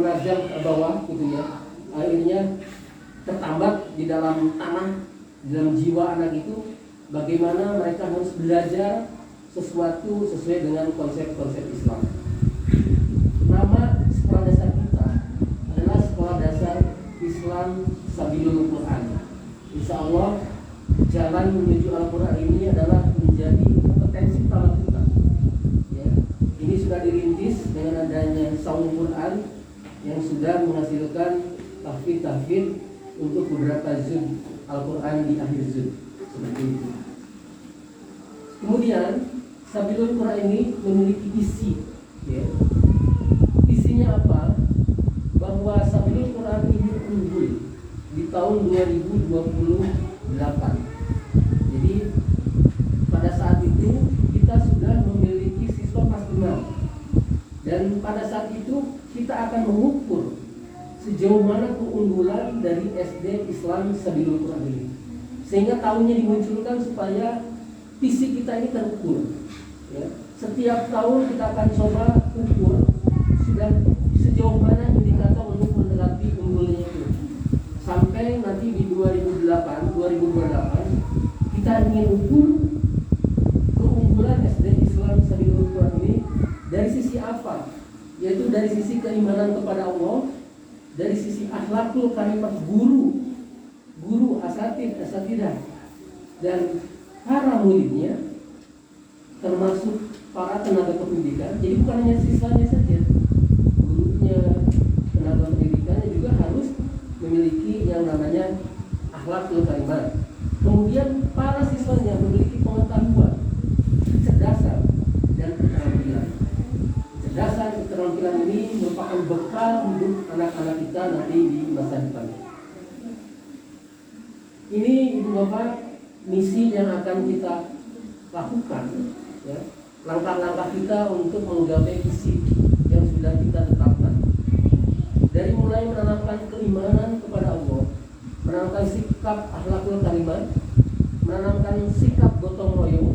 menajam ke bawah gitu ya, akhirnya tertambat di dalam tanah, di dalam jiwa anak itu, bagaimana mereka harus belajar sesuatu sesuai dengan konsep-konsep Islam. Nama sekolah dasar kita adalah Sekolah Dasar Islam Sabilul Quran. Insya Allah jalan menuju Al-Quran ini adalah menjadi kompetensi utama kita. Ya, ini sudah dirintis dengan adanya Saung Quran yang sudah menghasilkan tahfidz untuk beberapa juz Al-Quran di akhir juz seperti itu. Kemudian Sabilul Quran ini memiliki isi, ya. Isinya apa? Bahwa Sabilul Quran ini unggul di tahun 2028. Jadi pada saat itu kita sudah memiliki siswa kelas 6, dan pada saat itu kita akan mengukur sejauh mana keunggulan dari SD Islam Sabilul Quran ini, sehingga tahunnya dimunculkan supaya visi kita ini terukur. Ya. Setiap tahun kita akan coba ukur sudah sejauh mana indikator untuk mendekati unggulnya itu, sampai nanti di 2028 kita ingin ukur keunggulan SD Islam Sabilul Quran ini dari sisi apa? Yaitu dari sisi keimanan kepada Allah, dari sisi akhlakul karimah guru asatidah dan para muridnya, termasuk para tenaga pendidikan. Jadi bukan hanya siswanya saja, gurunya, tenaga pendidikannya juga harus memiliki yang namanya akhlakul karimah. Kemudian para siswanya memiliki pengetahuan, kecerdasan, dan keterampilan. Kecerdasan, keterampilan ini merupakan bekal hidup anak-anak kita nanti di masa depan. Ini Ibu Bapak misi yang akan kita lakukan, ya. Langkah-langkah kita untuk menggapai visi yang sudah kita tetapkan. Dari mulai menanamkan keimanan kepada Allah, menanamkan sikap akhlakul karimah, menanamkan sikap gotong royong,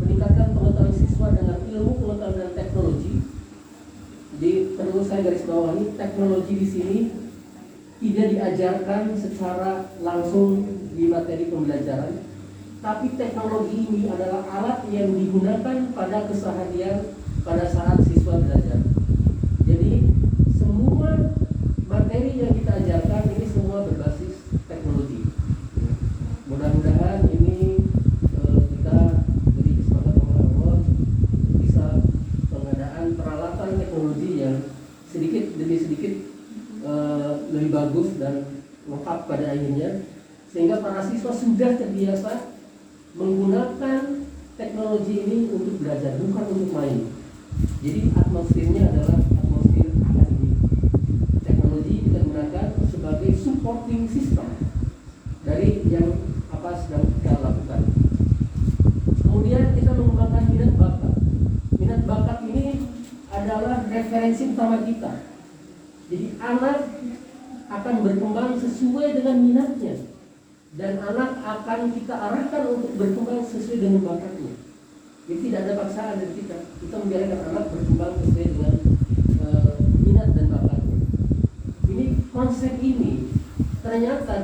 meningkatkan pengetahuan siswa dengan ilmu pengetahuan dan teknologi. Perlu saya garis bawahi, teknologi di sini tidak diajarkan secara langsung di materi pembelajaran, tapi teknologi ini adalah alat yang digunakan pada keseharian pada saat siswa belajar. Jadi semua materi yang kita ajarkan ini semua berbasis teknologi. Mudah-mudahan ini kita beri kesempatan oleh Allah bisa pengadaan peralatan teknologi yang sedikit demi sedikit lebih bagus dan lengkap pada akhirnya, sehingga para siswa sudah terbiasa menggunakan teknologi ini untuk belajar, bukan untuk main. Jadi atmosfernya adalah atmosfer akademik. Teknologi kita gunakan sebagai supporting system dari yang apa sedang kita lakukan. Kemudian kita mengembangkan minat bakat. Minat bakat ini adalah referensi utama kita. Jadi anak akan berkembang sesuai dengan minatnya, dan anak akan kita arahkan untuk berkembang sesuai dengan bakatnya. Jadi tidak ada paksaan dari kita membiarkan anak berkembang sesuai dengan minat dan bakatnya. Ini konsep ini ternyata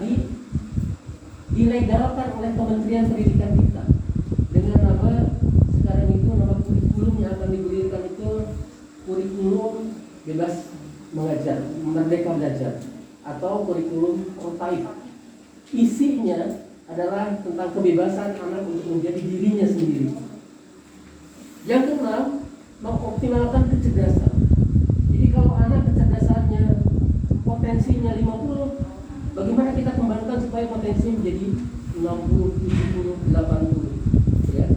dilegalkan oleh Kementerian Pendidikan kita dengan nama sekarang itu nama kurikulum yang akan digulirkan itu kurikulum bebas mengajar, merdeka belajar, atau kurikulum prototype. Isinya adalah tentang kebebasan anak untuk menjadi dirinya sendiri. Yang keenam, mengoptimalkan kecerdasan. Jadi kalau anak kecerdasannya potensinya 50, bagaimana kita kembangkan supaya potensinya menjadi 60, 70, 80, ya.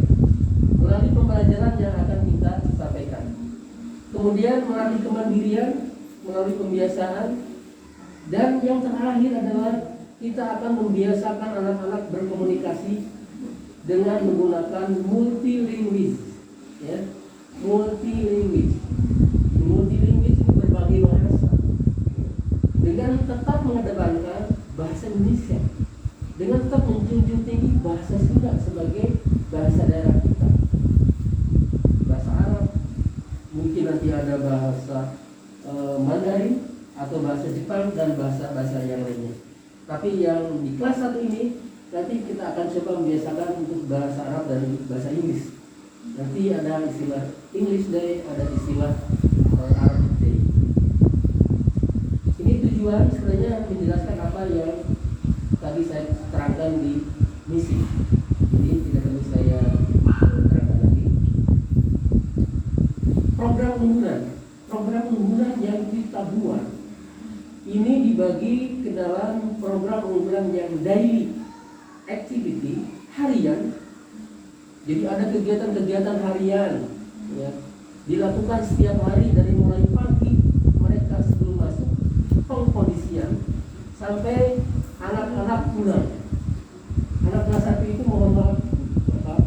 Melalui pembelajaran yang akan kita sampaikan. Kemudian melalui kemandirian, melalui pembiasaan, dan yang terakhir adalah kita akan membiasakan anak-anak berkomunikasi dengan menggunakan multilinguis, ya. Multilinguis ini berbagai bahasa, dengan tetap mengedepankan bahasa Indonesia, dengan tetap menjunjung tinggi bahasa Sunda sebagai bahasa daerah kita, bahasa Arab, mungkin nanti ada bahasa Mandarin, atau bahasa Jepang dan bahasa-bahasa yang lainnya. Tapi yang di kelas 1 ini nanti kita akan coba membiasakan untuk bahasa Arab dan bahasa Inggris. Nanti ada istilah English Day, ada istilah Arabic Day. Ini tujuan sebenarnya menjelaskan apa yang tadi saya terangkan di misi. Jadi tidak perlu saya terangkan lagi. Program unggulan yang kita buat ini dibagi ke dalam program unggulan yang daily activity, harian. Jadi ada kegiatan-kegiatan harian ya, dilakukan setiap hari dari mulai pagi mereka sebelum masuk pengkondisian sampai anak-anak pulang. Anak kelas 1 itu mohon maaf Bapak,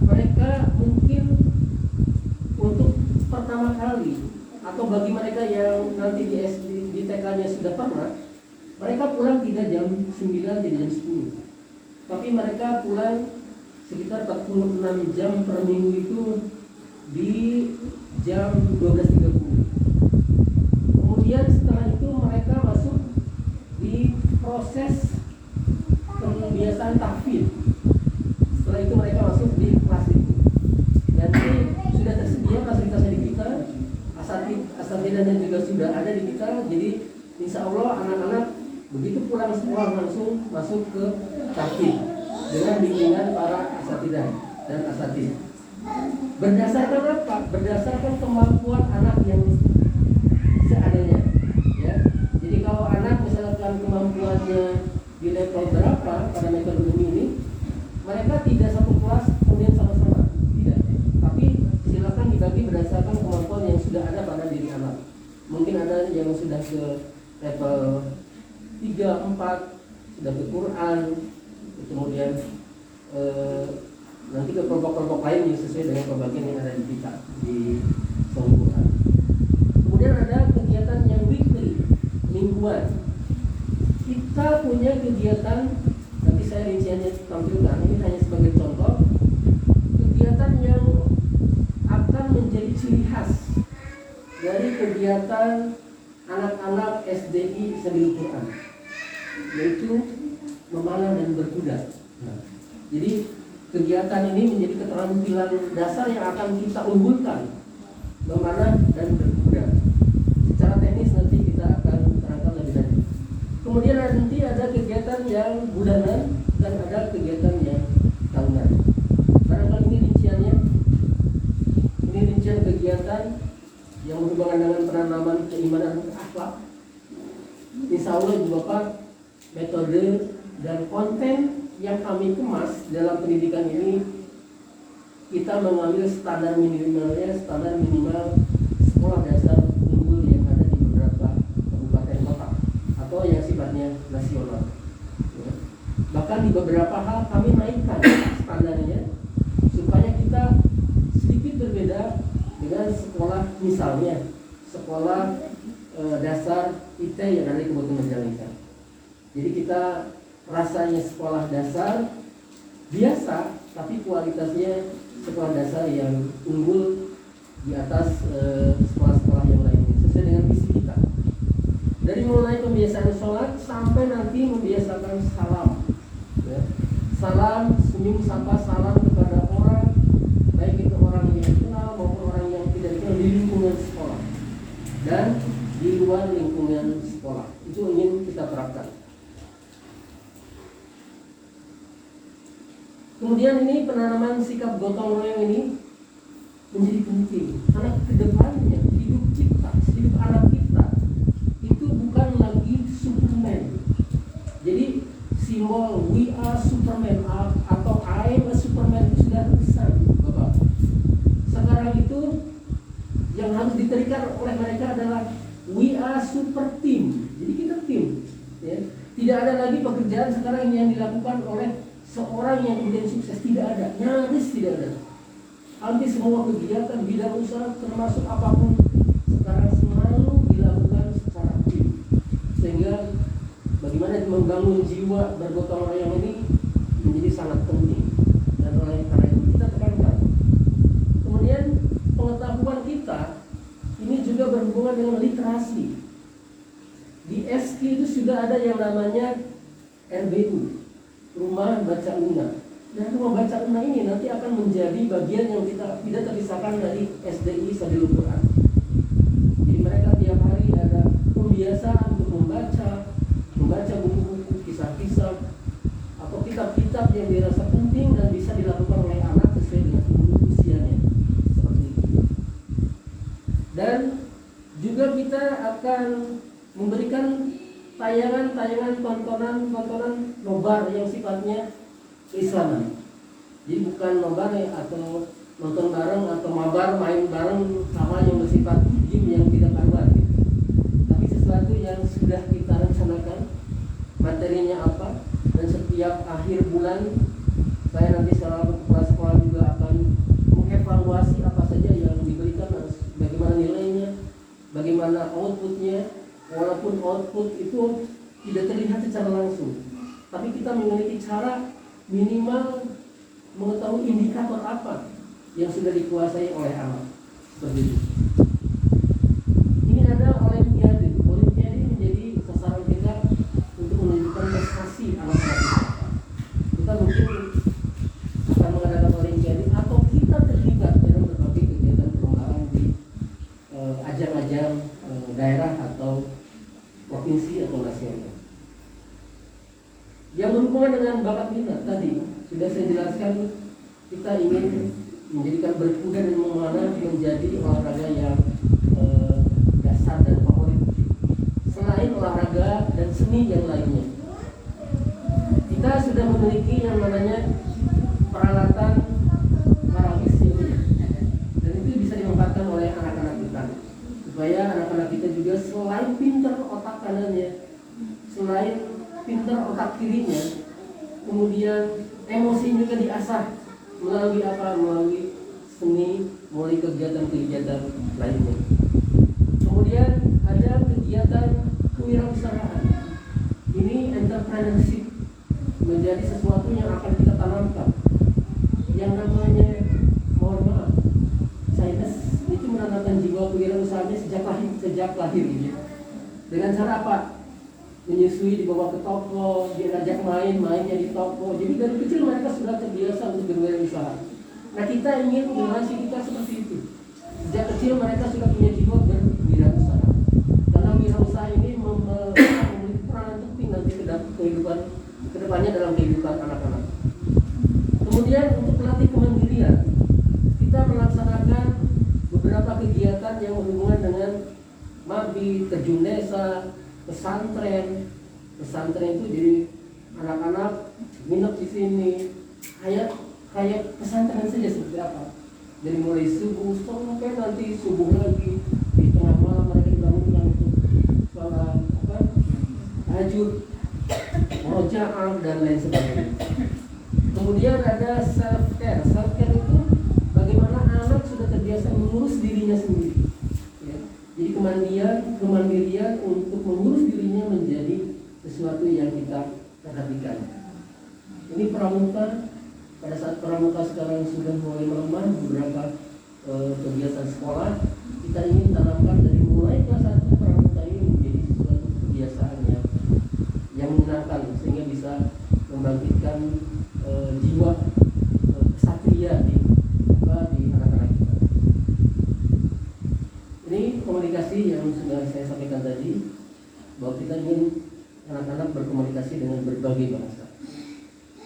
mereka mungkin untuk pertama kali atau bagi mereka yang nanti di SD, di TK-nya sudah pernah, mereka pulang tidak jam 9 jadi jam 10. Tapi mereka pulang sekitar 46 jam per minggu itu di jam 12.30. Kemudian setelah itu mereka masuk di proses pembiasaan tahfidz. Setelah itu mereka masuk di kelas itu. Dan ini sudah tersedia fasilitasnya di kita, asatidahnya juga sudah ada di kita. Jadi insya Allah anak-anak begitu pulang sekolah langsung masuk ke tahfidz dengan bimbingan para asatidah dan asatidh. Berdasarkan apa? Berdasarkan kemampuan anak yang seadanya. Ya. Jadi kalau anak misalkan kemampuannya di level berapa pada metodologi ini, mereka tidak satu kelas kemudian sama-sama, tidak. Tapi silakan dibagi berdasarkan kemampuan yang sudah ada pada diri anak. Mungkin ada yang sudah ke level 3, 4, sudah ke Quran, kemudian nanti ke kelompok-kelompok lain yang sesuai dengan pembagian yang ada di kita di Quran. Kemudian ada kegiatan yang weekly, mingguan. Kita punya kegiatan, nanti saya rinciannya tampilkan, ini hanya sebagai contoh kegiatan yang akan menjadi ciri khas dari kegiatan anak-anak SDI Sabilul Quran, yaitu memanah dan berkuda. Jadi kegiatan ini menjadi keterampilan dasar yang akan kita unggulkan, memanah dan berkuda. Secara teknis nanti kita akan terangkan lebih lanjut. Kemudian nanti ada kegiatan yang bulanan dan ada kegiatan yang tahunan. Barangkali ini rinciannya. Ini rincian kegiatan yang berhubungan dengan penanaman keimanan dan akhlak. Insya Allah Bapak, metode dan konten yang kami kemas dalam pendidikan ini, kita mengambil standar minimalnya, standar minimal sekolah dasar unggul yang ada di beberapa kabupaten kota atau yang sifatnya nasional. Ya. Bahkan di beberapa hal kami naikkan standarnya supaya kita sedikit berbeda dengan sekolah, misalnya sekolah dasar IT yang ada di Kabupaten Majalengka. Jadi kita rasanya sekolah dasar biasa, tapi kualitasnya sekolah dasar yang unggul di atas sekolah-sekolah yang lainnya, sesuai dengan visi kita. Dari mulai pembiasaan sholat sampai nanti membiasakan salam, ya. Salam, senyum, sapa, salam kepada orang, baik itu orang yang kenal maupun orang yang tidak kenal di lingkungan sekolah dan di luar lingkungan sekolah. Itu ingin kita terapkan. Kemudian ini penanaman sikap gotong royong ini menjadi penting karena kedepannya hidup kita, hidup anak kita itu bukan lagi Superman. Jadi simbol we are Superman atau I am a Superman itu sudah besar, Bapak. Sekarang itu yang harus diberikan oleh mereka adalah we are super team. Jadi kita tim, ya. Tidak ada lagi pekerjaan sekarang yang dilakukan oleh seorang yang kemudian sukses, tidak ada, nyaris tidak ada. Hampir semua kegiatan bidang usaha termasuk apapun sekarang selalu dilakukan secara tim. Sehingga bagaimana membangun jiwa bergotong royong ini menjadi sangat penting. Dan oleh karena itu kita tekankan. Kemudian pengetahuan kita ini juga berhubungan dengan literasi. Di SK itu sudah ada yang namanya RBU, Rumah Baca Una. Dan rumah baca Una ini nanti akan menjadi bagian yang kita tidak terpisahkan dari SDI Sabilul Quran. Jadi mereka tiap hari ada pembiasaan untuk membaca buku-buku, kisah-kisah, atau kitab-kitab yang dirasa penting dan bisa dilakukan oleh anak sesuai dengan usianya. Seperti itu. Dan juga kita akan memberikan tayangan-tayangan tontonan nobar yang sifatnya keislaman. Jadi bukan nobar atau nonton bareng atau mabar main bareng sama yang bersifat game yang tidak karuan gitu. Tapi sesuatu yang sudah kita rencanakan materinya apa, dan setiap akhir bulan saya nanti selalu kepala sekolah juga akan mengevaluasi apa saja yang diberikan, bagaimana nilainya, bagaimana outputnya. Walaupun output itu tidak terlihat secara langsung, tapi kita memiliki cara minimal mengetahui indikator apa yang sudah dikuasai oleh anak. Seperti itu. Ini ada Olimpiade. Olimpiade menjadi sasaran kita untuk menunjukkan prestasi anak-anak kita. Kita mungkin akan mengadakan Olimpiade atau kita terlibat dalam berbagai kegiatan perlombaan di ajang-ajang daerah atau provinsi atau nasional. Yang berhubungan dengan bakat minat tadi sudah saya jelaskan, kita ingin menjadikan berkuda dan memanah menjadi olahraga yang dasar dan favorit selain olahraga dan seni yang lainnya. Kita sudah memiliki yang namanya peralatan marawis ini, dan itu bisa dimanfaatkan oleh anak-anak kita supaya anak-anak kita juga selain pintar otak kanannya, selain pintar otak kirinya, kemudian emosi juga diasah melalui apa? Melalui seni, melalui kegiatan-kegiatan lainnya. Kemudian ada kegiatan kewirausahaan. Ini entrepreneurship menjadi sesuatu yang akan kita tanamkan. Yang namanya, mohon maaf, sains itu menanamkan jiwa kewirausahaan sejak lahir ini. Dengan cara apa? Menyusui, dibawa ke toko, diajak mainnya di toko. Jadi dari kecil mereka sudah terbiasa untuk berwirausaha. Nah, kita ingin generasi kita seperti itu. Sejak kecil mereka sudah punya jiwa berwirausaha. Karena wirausaha ini memiliki peran penting nanti kedepannya dalam kehidupan anak-anak. Kemudian untuk melatih kemandirian, kita melaksanakan beberapa kegiatan yang berhubungan dengan mabit, terjun desa, pesantren itu. Jadi anak-anak nginep di sini kayak pesantren saja seperti apa. Jadi mulai subuh sampai nanti subuh lagi, di tengah malam mereka dibangunkan untuk sholat tahajud, murojaah dan lain sebagainya. Kemudian ada self care. Self care itu bagaimana anak sudah terbiasa mengurus dirinya sendiri. Ya. Jadi kemandirian untuk mengurus dirinya menjadi sesuatu yang kita perhatikan. Ini pramuka. Pada saat pramuka sekarang sudah mulai melemah beberapa kegiatan sekolah, kita ingin tanamkan dari mulai kelas 1 pramuka ini menjadi sesuatu kebiasaan yang menyenangkan sehingga bisa membangkitkan jiwa kesatria di anak-anak kita. Ini komunikasi yang sudah saya sampaikan tadi, bahwa kita ingin anak-anak berkomunikasi dengan berbagai bahasa.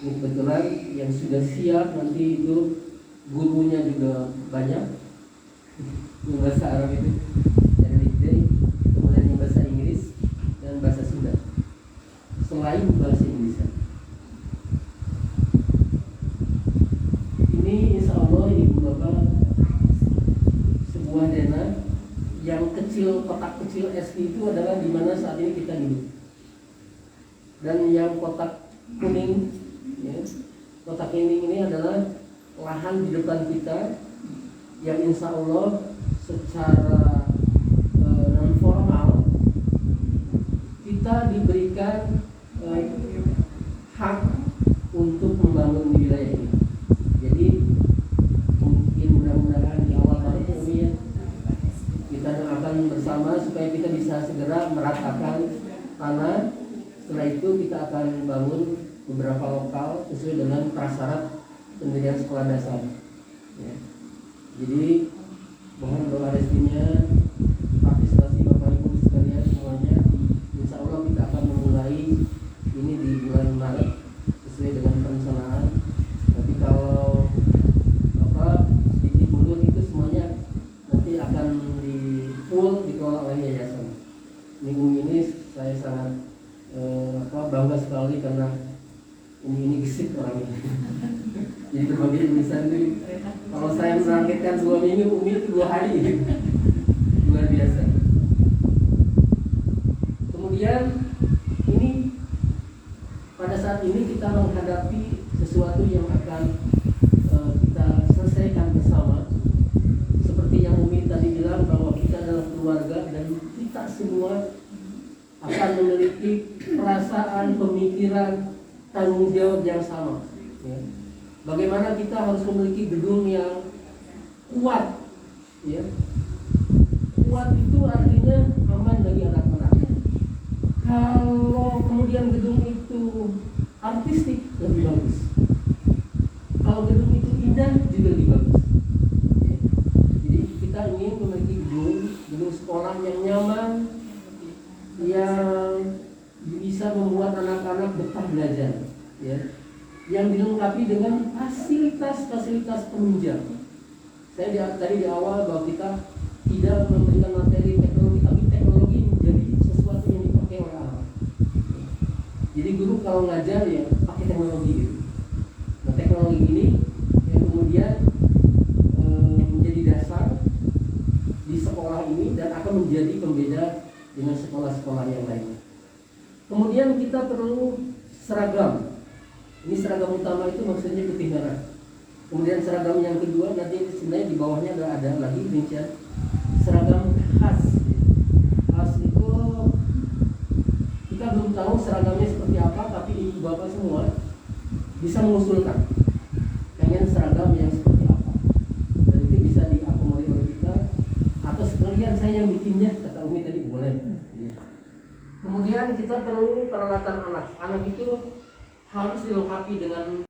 Ini kebetulan yang sudah siap nanti itu gurunya juga banyak. Yang bahasa Arab itu dari Liday, kemudian yang bahasa Inggris dan bahasa Sunda. Selain bahasa Indonesia. Ini insya Allah Ibu Bapak sebuah dana yang kecil, kotak kecil SD itu adalah di mana saat ini kita hidup. Dan yang kotak kuning, ya, kotak kuning ini adalah lahan di depan kita yang insya Allah secara non formal kita diberikan hak untuk membangun di wilayah ini. Jadi mungkin mudah-mudahan di awal tahun ini kita doakan bersama supaya kita bisa segera meratakan tanah. Setelah itu kita akan bangun beberapa lokal sesuai dengan prasyarat pendirian sekolah dasar. Ya. Jadi mohon doa restunya, partisipasi Bapak Ibu sekalian semuanya. Insya Allah kita akan memulai ini di bulan Maret sesuai dengan perencanaan. Tapi kalau sedikit mundur itu semuanya nanti akan di full dikelola oleh yayasan. Minggu ini saya sangat bangga sekali karena ini gesit orangnya. Jadi berbagai tulisan itu kalau saya merangkitkan 2 minggu, Umi itu 2 hari. Luar biasa. Kemudian ini pada saat ini kita menghadapi sesuatu yang akan kita selesaikan bersama. Seperti yang Umi tadi bilang bahwa kita adalah keluarga dan kita semua akan memiliki perasaan, pemikiran, tanggung jawab yang sama. Ya. Bagaimana kita harus memiliki gedung yang kuat. Ya. Kuat itu artinya aman bagi anak-anak. Kalau kemudian gedung itu artistik, lebih bagus. Kalau gedung itu indah, juga lebih bagus. Ya. Jadi kita ingin memiliki gedung sekolah yang nyaman, yang bisa membuat anak-anak betah belajar, ya, yang dilengkapi dengan fasilitas penunjang. Saya tadi di awal bahwa kita tidak memberikan materi teknologi, tapi teknologi menjadi sesuatu yang dipakai oleh anak. Jadi guru kalau ngajar ya pakai teknologi gitu. Nah teknologi ini yang kemudian menjadi dasar di sekolah ini dan akan menjadi pembeda dengan sekolah-sekolah yang lain. Kemudian kita perlu seragam. Ini seragam utama itu maksudnya putih merah. Kemudian seragam yang kedua nanti sebenarnya di bawahnya ada lagi rincian seragam khas. Khas itu kita belum tahu seragamnya seperti apa, tapi ibu bapak semua bisa mengusulkan pengen seragam yang seperti apa. Dan itu bisa diakomodir oleh kita. Atau sekalian saya yang bikinnya, kata Umi tadi boleh. Kemudian kita perlu peralatan anak. Anak itu harus dilengkapi dengan